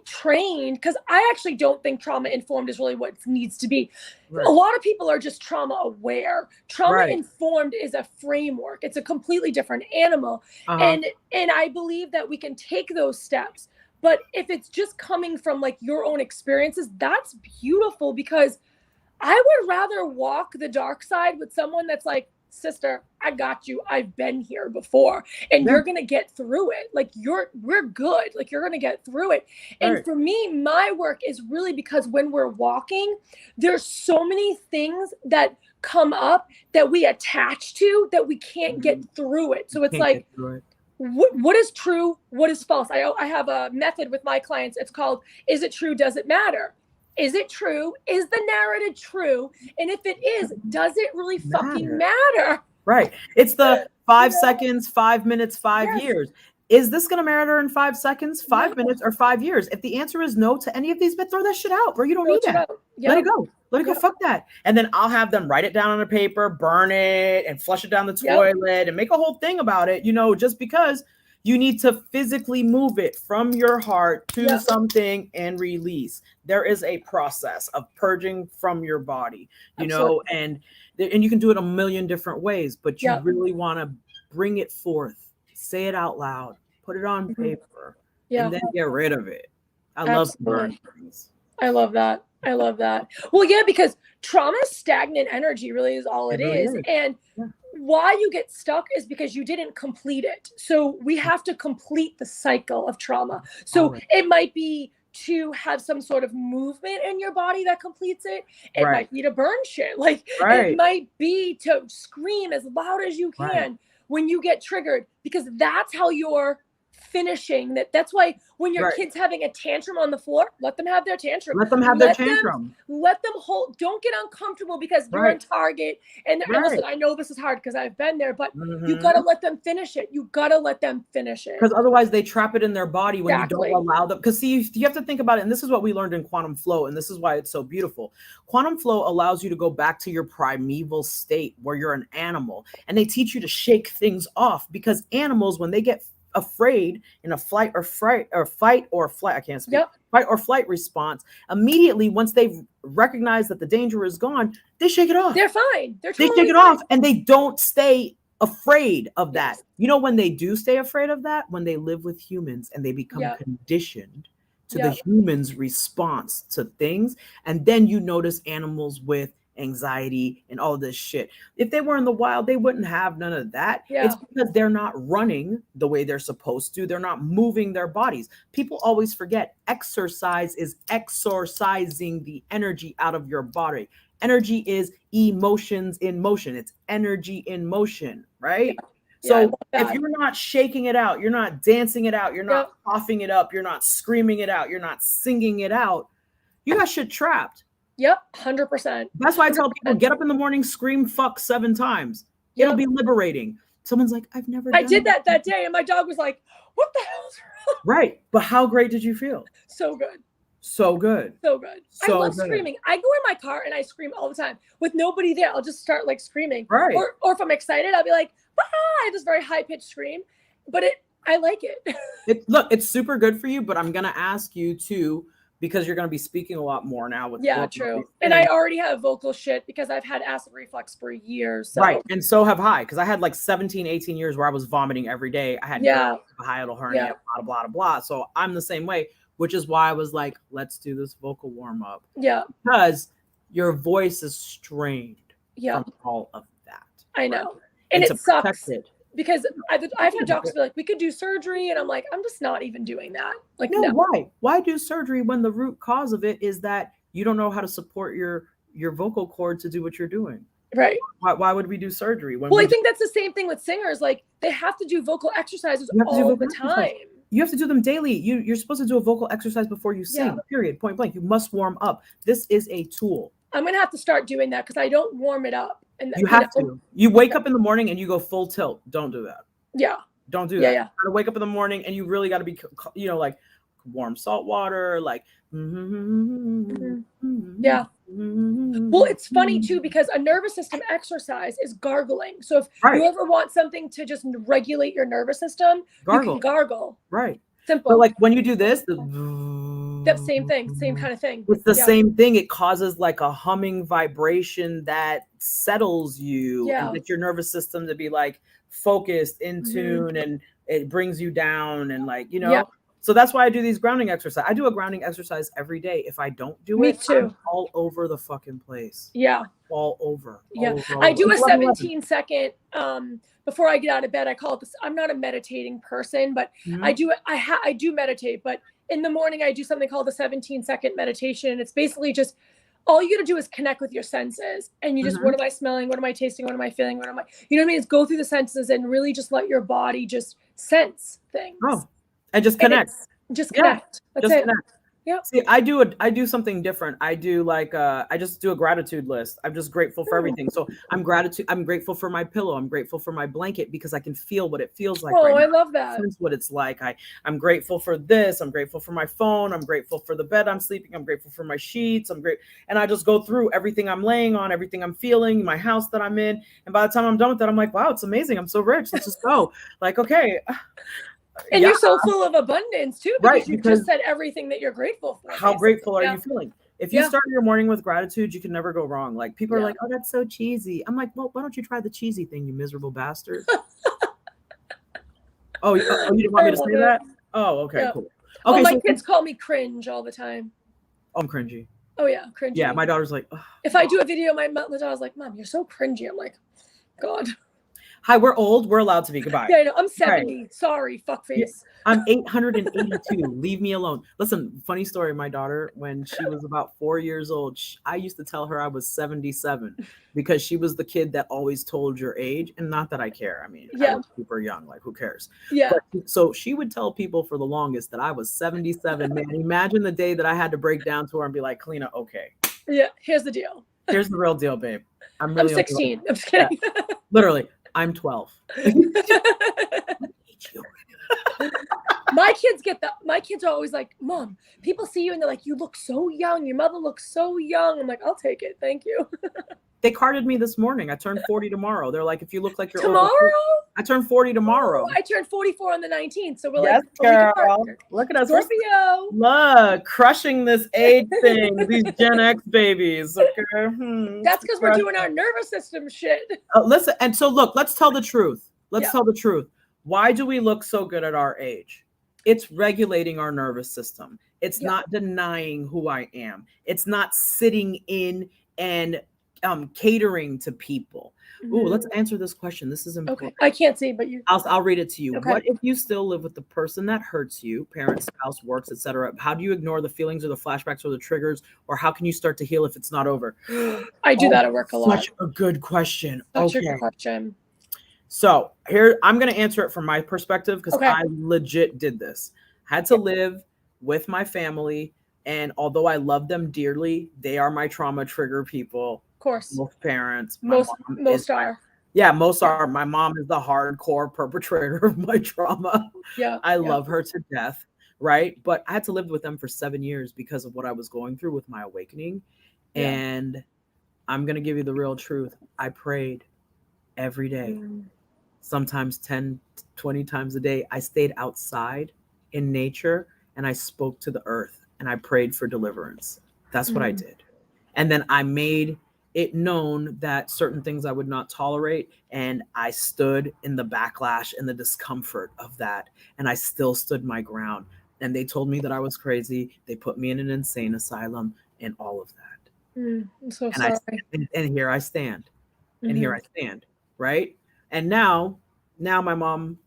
B: trained because I actually don't think trauma informed is really what it needs to be. A lot of people are just trauma aware. Trauma informed is a framework. It's a completely different animal. And I believe that we can take those steps. But if it's just coming from, like, your own experiences, that's beautiful, because I would rather walk the dark side with someone that's like, sister, I got you. I've been here before and you're going to get through it. Like, we're good. Like, you're going to get through it. And for me, my work is really because when we're walking, there's so many things that come up that we attach to that we can't get through it. So it's like, what is true? What is false? I have a method with my clients. It's called, is it true? Does it matter? Is it true? Is the narrative true? And if it is, does it really fucking matter?
A: Right. It's the 5 seconds, 5 minutes, 5 years. Is this going to matter in 5 seconds, 5 minutes, or 5 years? If the answer is no to any of these, but throw that shit out, bro. You don't need that. Let it go. Let it go. Fuck that. And then I'll have them write it down on a paper, burn it, and flush it down the toilet and make a whole thing about it, just because you need to physically move it from your heart to something and release. There is a process of purging from your body, know, and you can do it a million different ways, but you really want to bring it forth, say it out loud, put it on paper, and then get rid of it. I love to burn things.
B: I love that. I love that. Well, yeah, because trauma is stagnant energy, really is all it is. And why you get stuck is because you didn't complete it. So we have to complete the cycle of trauma. So it might be to have some sort of movement in your body that completes it. It might be to burn shit. Like, it might be to scream as loud as you can when you get triggered, because that's how your finishing that. That's why when your
A: Right.
B: kid's having a tantrum on the floor, let them have their tantrum.
A: Let them have their tantrum.
B: Let them hold. Don't get uncomfortable because you're on target. And listen, I know this is hard because I've been there, but you got to let them finish it. You got to let them finish it.
A: Because otherwise they trap it in their body when you don't allow them. Because see, you have to think about it. And this is what we learned in quantum flow. And this is why it's so beautiful. Quantum flow allows you to go back to your primeval state where you're an animal. And they teach you to shake things off, because animals, when they get afraid in a fight or flight, I can't speak. Fight or flight response, immediately once they've recognized that the danger is gone, they shake it off.
B: They're fine. They
A: shake it off, and they don't stay afraid of that. You know when they do stay afraid of that? When they live with humans and they become conditioned to the humans' response to things. And then you notice animals with anxiety and all this shit. If they were in the wild, they wouldn't have none of that. It's because they're not running the way they're supposed to. They're not moving their bodies. People always forget exercise is exorcising the energy out of your body. Energy is emotions in motion. It's energy in motion, right? So if you're not shaking it out, you're not dancing it out, you're not coughing it up, you're not screaming it out, you're not singing it out, you got shit trapped.
B: 100%.
A: That's why I tell people, get up in the morning, scream fuck 7 times. It'll be liberating. Someone's like, I've never done
B: I did that day, and my dog was like, what the hell's wrong?
A: Right. But how great did you feel?
B: So good.
A: So good.
B: So good. I love screaming. I go in my car and I scream all the time with nobody there. I'll just start like screaming.
A: Right.
B: Or if I'm excited, I'll be like, I just very high pitched scream. But I like it.
A: Look, it's super good for you, but I'm gonna ask you to, because you're going to be speaking a lot more now with
B: true. And I already have vocal shit because I've had acid reflux for years. So.
A: Right. And so have I, because I had like 17, 18 years where I was vomiting every day. I had hiatal hernia, blah, blah, blah. So I'm the same way, which is why I was like, let's do this vocal warm up.
B: Yeah.
A: Because your voice is strained from all of that.
B: I know. Right? And it sucks. Because I've had doctors be like, we could do surgery. And I'm like, I'm just not even doing that. Like, no.
A: Why? Why do surgery when the root cause of it is that you don't know how to support your vocal cord to do what you're doing?
B: Right.
A: Why would we do surgery?
B: I think that's the same thing with singers. Like, they have to do vocal exercises all the time.
A: You have to do them daily. You're supposed to do a vocal exercise before you sing, period, point blank. You must warm up. This is a tool.
B: I'm going to have to start doing that because I don't warm it up. And
A: you have to. You wake up in the morning and you go full tilt. Don't do that.
B: Yeah.
A: Don't do that. You gotta wake up in the morning and you really got to be, like warm salt water, like.
B: Yeah. Well, it's funny too, because a nervous system exercise is gargling. So if you ever want something to just regulate your nervous system, you can gargle.
A: Right.
B: Simple.
A: But like when you do this,
B: that same thing, same kind of thing.
A: It's the same thing. It causes like a humming vibration that settles you and gets your nervous system to be like focused, in tune, and it brings you down and like, So that's why I do these grounding exercises. I do a grounding exercise every day. If I don't do it, I'm all over the fucking place.
B: Yeah.
A: All over.
B: I do a 17-second before I get out of bed. I call it this. I'm not a meditating person, but I do meditate. But in the morning, I do something called the 17-second meditation. And it's basically just all you got to do is connect with your senses. And you just, what am I smelling? What am I tasting? What am I feeling? What am I, you know what I mean? It's go through the senses and really just let your body just sense things.
A: Oh, and just connect.
B: Just connect. That's it. Connect.
A: Yeah. See, I do something different. I do like I just do a gratitude list. I'm just grateful for everything. So I'm grateful for my pillow. I'm grateful for my blanket because I can feel what it feels like.
B: Oh, I love that.
A: Sense what it's like. I'm grateful for this. I'm grateful for my phone. I'm grateful for the bed I'm sleeping. I'm grateful for my sheets. And I just go through everything I'm laying on, everything I'm feeling, my house that I'm in. And by the time I'm done with that, I'm like, wow, it's amazing. I'm so rich. Let's just go. Like, okay.
B: And you're so full of abundance too, because you just said everything that you're grateful for.
A: How grateful are you feeling? If you start your morning with gratitude, you can never go wrong. Like people are like, oh, that's so cheesy. I'm like, well, why don't you try the cheesy thing, you miserable bastard? Oh, you didn't want me to say that? Oh, okay, cool. Okay,
B: my kids call me cringe all the time.
A: I'm cringy.
B: Oh yeah, cringy.
A: Yeah, my daughter's like,
B: if I do a video, my daughter's like, Mom, you're so cringy. I'm like, God.
A: Hi, we're old. We're allowed to be. Goodbye.
B: Yeah, I know. I'm 70.
A: Right.
B: Sorry, fuckface.
A: I'm 882. Leave me alone. Listen, funny story. My daughter, when she was about 4 years old, I used to tell her I was 77 because she was the kid that always told your age. And not that I care. I mean, I
B: Yeah.
A: was super young. Like, who cares?
B: Yeah.
A: But, so she would tell people for the longest that I was 77. Man, imagine the day that I had to break down to her and be like, Kalina, okay.
B: Yeah. Here's the deal.
A: Here's the real deal, babe. I'm
B: 16. I'm just kidding.
A: Yeah. Literally, I'm 12.
B: My kids are always like, Mom, people see you and they're like, you look so young. Your mother looks so young. I'm like, I'll take it. Thank you.
A: They carded me this morning. I turned 40 tomorrow. They're like, if you look like you're
B: tomorrow,
A: I turned 40 tomorrow.
B: Oh, I turned 44 on the 19th. So we're
A: yes,
B: like,
A: girl. Look at us.
B: Scorpio.
A: Look, crushing this age thing. These Gen X babies. Okay.
B: That's because we're doing our nervous system shit.
A: Listen, and so look, let's tell the truth. Let's tell the truth. Why do we look so good at our age? It's regulating our nervous system. It's not denying who I am. It's not sitting in and catering to people. Ooh, let's answer this question. This is important.
B: Okay, I can't see, but
A: I'll read it to you.
B: Okay.
A: What if you still live with the person that hurts you, parent, spouse, works, etc.? How do you ignore the feelings or the flashbacks or the triggers, or how can you start to heal if it's not over?
B: I do that at work a lot.
A: Such a good question.
B: Such a good question.
A: So here, I'm going to answer it from my perspective because I legit did this. Had to live with my family. And although I love them dearly, they are my trauma trigger people.
B: Of course.
A: Most parents.
B: Most are.
A: Yeah, most are. My mom is the hardcore perpetrator of my trauma.
B: Yeah.
A: I love her to death. Right. But I had to live with them for 7 years because of what I was going through with my awakening. Yeah. And I'm going to give you the real truth. I prayed every day. Sometimes 10, 20 times a day. I stayed outside in nature and I spoke to the earth and I prayed for deliverance. That's what I did. And then I made it known that certain things I would not tolerate. And I stood in the backlash and the discomfort of that. And I still stood my ground. And they told me that I was crazy. They put me in an insane asylum and all of that.
B: I'm so sorry.
A: And here I stand. And here I stand. Right. And now my mom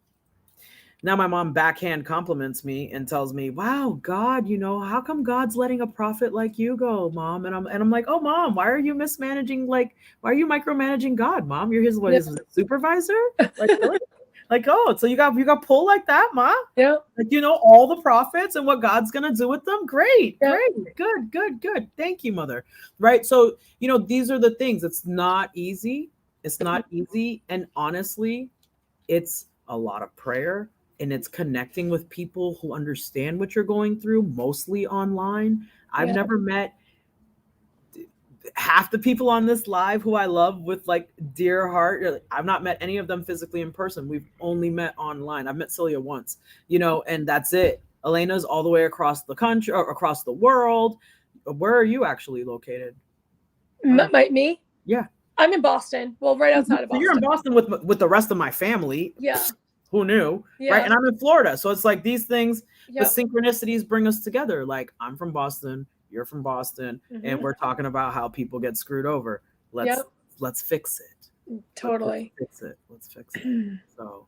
A: backhand compliments me and tells me, wow, God, how come God's letting a prophet like you go, Mom? And I'm like, oh, Mom, why are you mismanaging? Like, why are you micromanaging God, Mom? You're his supervisor? Like, really? Like, oh, so you got pull like that, Ma?
B: Yeah.
A: Like, all the prophets and what God's going to do with them? Great. Good. Thank you, Mother. Right. So, these are the things. It's not easy. It's not easy. And honestly, it's a lot of prayer and it's connecting with people who understand what you're going through, mostly online. I've never met half the people on this live who I love with like dear heart. I've not met any of them physically in person. We've only met online. I've met Celia once, and that's it. Elena's all the way across the country or across the world. Where are you actually located?
B: Me?
A: Yeah.
B: I'm in Boston. Well, right outside of Boston.
A: You're in Boston with the rest of my family.
B: Yeah.
A: Who knew?
B: Yeah.
A: Right. And I'm in Florida. So it's like these things, the synchronicities bring us together. Like I'm from Boston, you're from Boston, and we're talking about how people get screwed over. Let's fix it.
B: Totally.
A: Let's fix it. So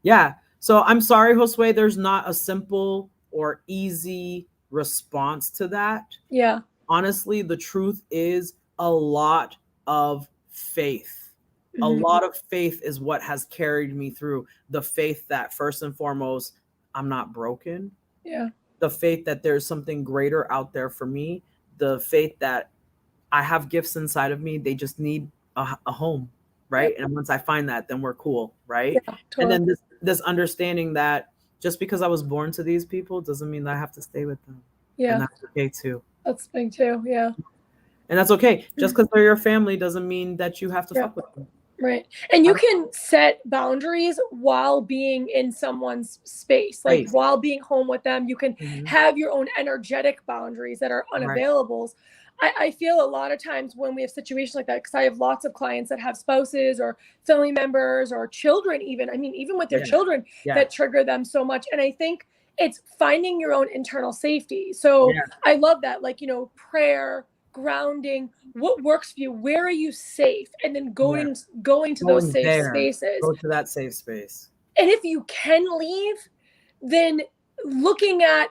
A: yeah. So I'm sorry, Josue, there's not a simple or easy response to that.
B: Yeah.
A: Honestly, the truth is a lot of faith. A lot of faith is what has carried me through. The faith that first and foremost, I'm not broken.
B: Yeah.
A: The faith that there's something greater out there for me. The faith that I have gifts inside of me. They just need a home. Right. And once I find that, then we're cool. Right. Yeah, totally. And then this understanding that just because I was born to these people doesn't mean that I have to stay with them.
B: Yeah.
A: And that's okay too.
B: That's big too. Yeah.
A: And that's okay. Just because they're your family doesn't mean that you have to fuck with them.
B: Right. And you can set boundaries while being in someone's space, like while being home with them. You can have your own energetic boundaries that are unavailable. Right. I feel a lot of times when we have situations like that, because I have lots of clients that have spouses or family members or children, even with their children that trigger them so much. And I think it's finding your own internal safety. So I love that, like, prayer, grounding, what works for you, where are you safe, and then going to those safe spaces.
A: Go to that safe space.
B: And if you can leave, then looking at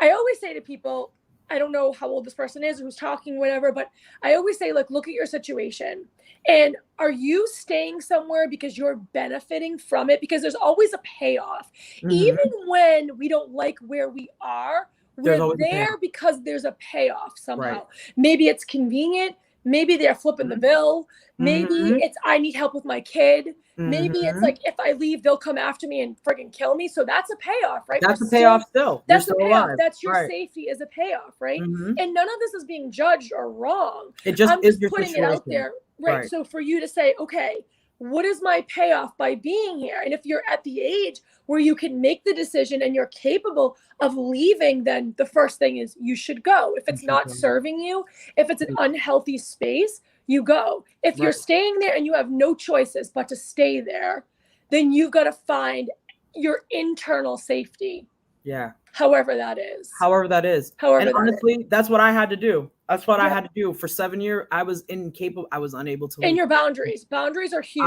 B: I always say to people, I don't know how old this person is, who's talking, whatever, but I always say, like, look at your situation. And are you staying somewhere because you're benefiting from it? Because there's always a payoff. Mm-hmm. Even when we don't like where we are, we're there because there's a payoff somehow. Right. Maybe it's convenient. Maybe they're flipping the bill. Maybe it's, I need help with my kid. Maybe it's like, if I leave, they'll come after me and friggin' kill me. So that's a payoff, right?
A: That's a payoff still.
B: That's a payoff. Alive. That's your safety is a payoff, right? And none of this is being judged or wrong.
A: I'm just
B: putting it out there, right? So for you to say, okay, what is my payoff by being here? And if you're at the age where you can make the decision and you're capable of leaving, then the first thing is you should go. If it's not serving you, if it's an unhealthy space, you go. If you're staying there and you have no choices but to stay there, then you've got to find your internal safety.
A: Yeah.
B: However that is.
A: And honestly, that's what I had to do. That's what I had to do. For 7 years, I was incapable. I was unable to leave.
B: And your boundaries. Boundaries are huge.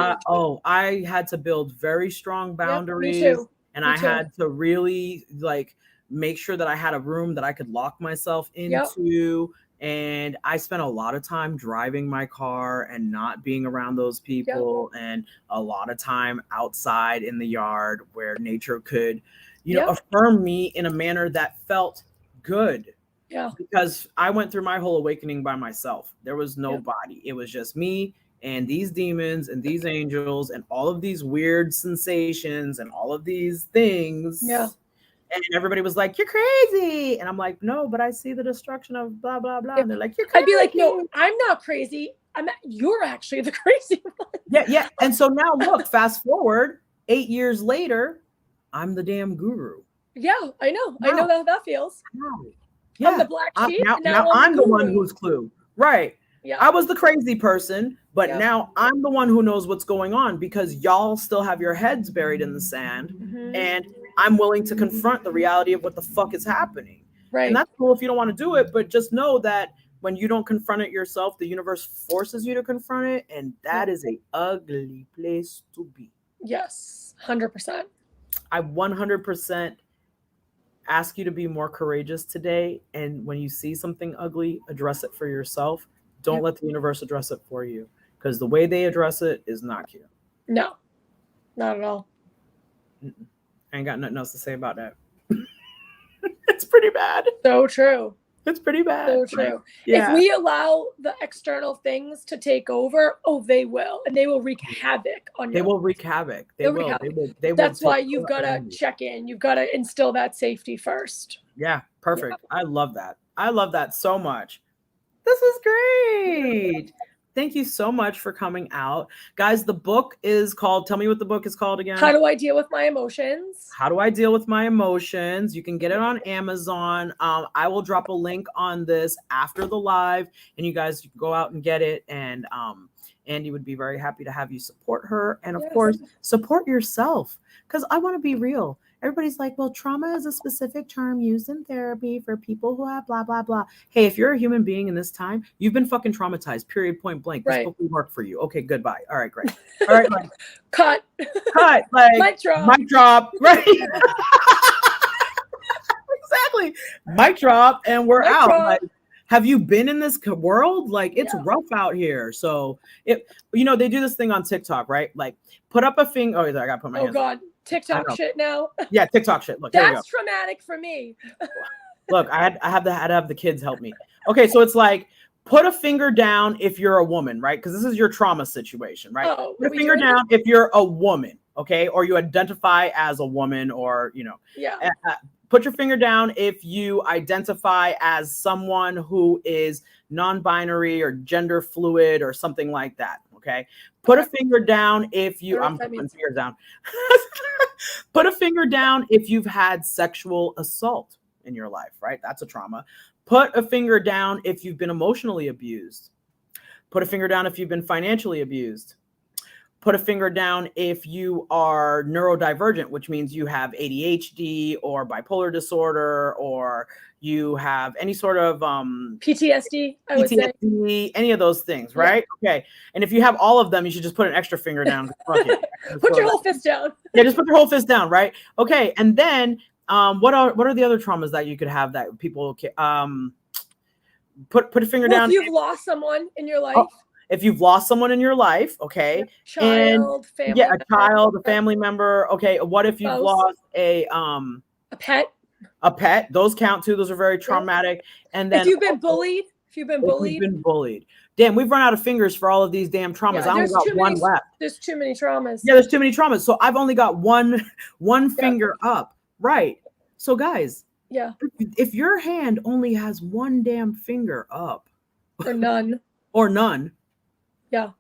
A: I had to build very strong boundaries.
B: Me too.
A: And I had to really make sure that I had a room that I could lock myself into. And I spent a lot of time driving my car and not being around those people, and a lot of time outside in the yard where nature could, affirm me in a manner that felt good.
B: Yeah.
A: Because I went through my whole awakening by myself. There was nobody. It was just me and these demons and these angels and all of these weird sensations and all of these things.
B: Yeah.
A: And everybody was like, "You're crazy." And I'm like, "No, but I see the destruction of blah, blah, blah." And they're like, "You're crazy."
B: I'd be like, "No, I'm not crazy. You're actually the crazy one."
A: Yeah. And so now look, fast forward 8 years later, I'm the damn guru.
B: Yeah, I know. Wow. I know how that feels.
A: Wow.
B: Yeah. I'm the black sheep.
A: Now I'm the one who's clue. Right.
B: Yeah.
A: I was the crazy person, but now I'm the one who knows what's going on, because y'all still have your heads buried in the sand, and I'm willing to confront the reality of what the fuck is happening.
B: Right.
A: And that's cool if you don't want to do it, but just know that when you don't confront it yourself, the universe forces you to confront it, and that is a ugly place to be.
B: Yes, 100%.
A: I 100% ask you to be more courageous today, and when you see something ugly, address it for yourself. Don't let the universe address it for you, because the way they address it is not cute.
B: No, not at all.
A: I ain't got nothing else to say about that. It's pretty bad.
B: So true.
A: It's pretty bad.
B: So true. Yeah. If we allow the external things to take over, they will. And they will wreak havoc on you.
A: They will wreak havoc. They will.
B: That's why you've got to check in. You've got to instill that safety first.
A: Yeah, perfect. Yeah. I love that. I love that so much. This is great. Thank you so much for coming out. Guys, the book is called, tell me what the book is called again.
B: How Do I Deal with My Emotions?
A: How Do I Deal with My Emotions? You can get it on Amazon. I will drop a link on this after the live, and you guys can go out and get it. And Andy would be very happy to have you support her. And of course, support yourself, because I want to be real. Everybody's like, well, trauma is a specific term used in therapy for people who have blah, blah, blah. Hey, if you're a human being in this time, you've been fucking traumatized, period, point blank. This book will work for you. Okay, goodbye. All right, great. All right, like,
B: cut.
A: Like,
B: mic drop.
A: Right? Exactly. Mic drop, and we're out. Like, have you been in this world? Like, it's rough out here. So, they do this thing on TikTok, right? Like, put up a finger. Oh, I got to put my hands
B: God. TikTok shit now.
A: Yeah, TikTok shit. Look,
B: that's traumatic for me.
A: Look, I had to have the kids help me. Okay, so it's like, put a finger down if you're a woman, right? Because this is your trauma situation, right? Put a finger down if you're a woman, okay, or you identify as a woman, or put your finger down if you identify as someone who is non-binary or gender fluid or something like that. Okay. Put a finger down if you, I'm putting fingers down. Put a finger down if you've had sexual assault in your life, right? That's a trauma. Put a finger down if you've been emotionally abused. Put a finger down if you've been financially abused. Put a finger down if you are neurodivergent, which means you have ADHD or bipolar disorder, or you have any sort of
B: PTSD, I would say.
A: Any of those things, right? Yeah. Okay. And if you have all of them, you should just put an extra finger down. Fuck it.
B: Put your whole fist down.
A: Yeah, just put your whole fist down, right? Okay. And then what are the other traumas that you could have that people put a finger down?
B: If you've lost someone in your life.
A: Oh, if you've lost someone in your life, okay.
B: Child, family
A: member. A child, a family member. Okay. What if you've lost a
B: pet?
A: A pet. Those count too. Those are very traumatic. And then
B: if you've been bullied.
A: Damn, we've run out of fingers for all of these damn traumas. I only got one left.
B: There's too many traumas.
A: Yeah, there's too many traumas. So I've only got one finger up. Right. So guys, if your hand only has one damn finger up,
B: or none.
A: Yeah.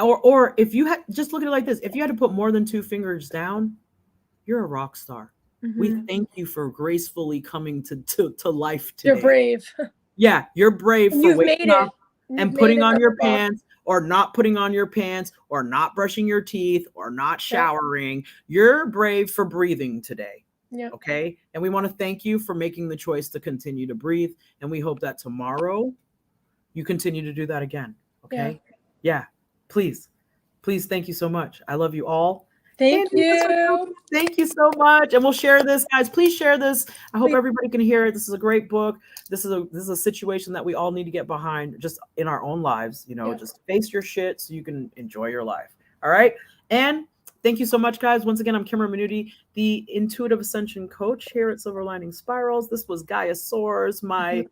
A: Or if you had, just look at it like this, if you had to put more than 2 fingers down, you're a rock star. Mm-hmm. We thank you for gracefully coming to life today.
B: You're brave.
A: Yeah, you're brave for waking up and putting on your pants, or not putting on your pants, or not brushing your teeth, or not showering. You're brave for breathing today.
B: Yeah.
A: Okay. And we want to thank you for making the choice to continue to breathe. And we hope that tomorrow you continue to do that again. Okay. Yeah. Please. Thank you so much. I love you all.
B: Thank you.
A: Thank you so much. And we'll share this, guys. Please share this. I hope everybody can hear it. This is a great book. This is a situation that we all need to get behind just in our own lives. Just face your shit so you can enjoy your life. All right. And thank you so much, guys. Once again, I'm Kimmer Minuti, the Intuitive Ascension Coach here at Silver Lining Spirals. This was Gaia Soars, my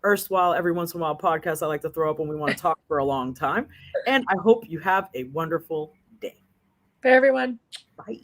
A: erstwhile, every once in a while podcast I like to throw up when we want to talk for a long time. And I hope you have a wonderful day.
B: For everyone.
A: Bye.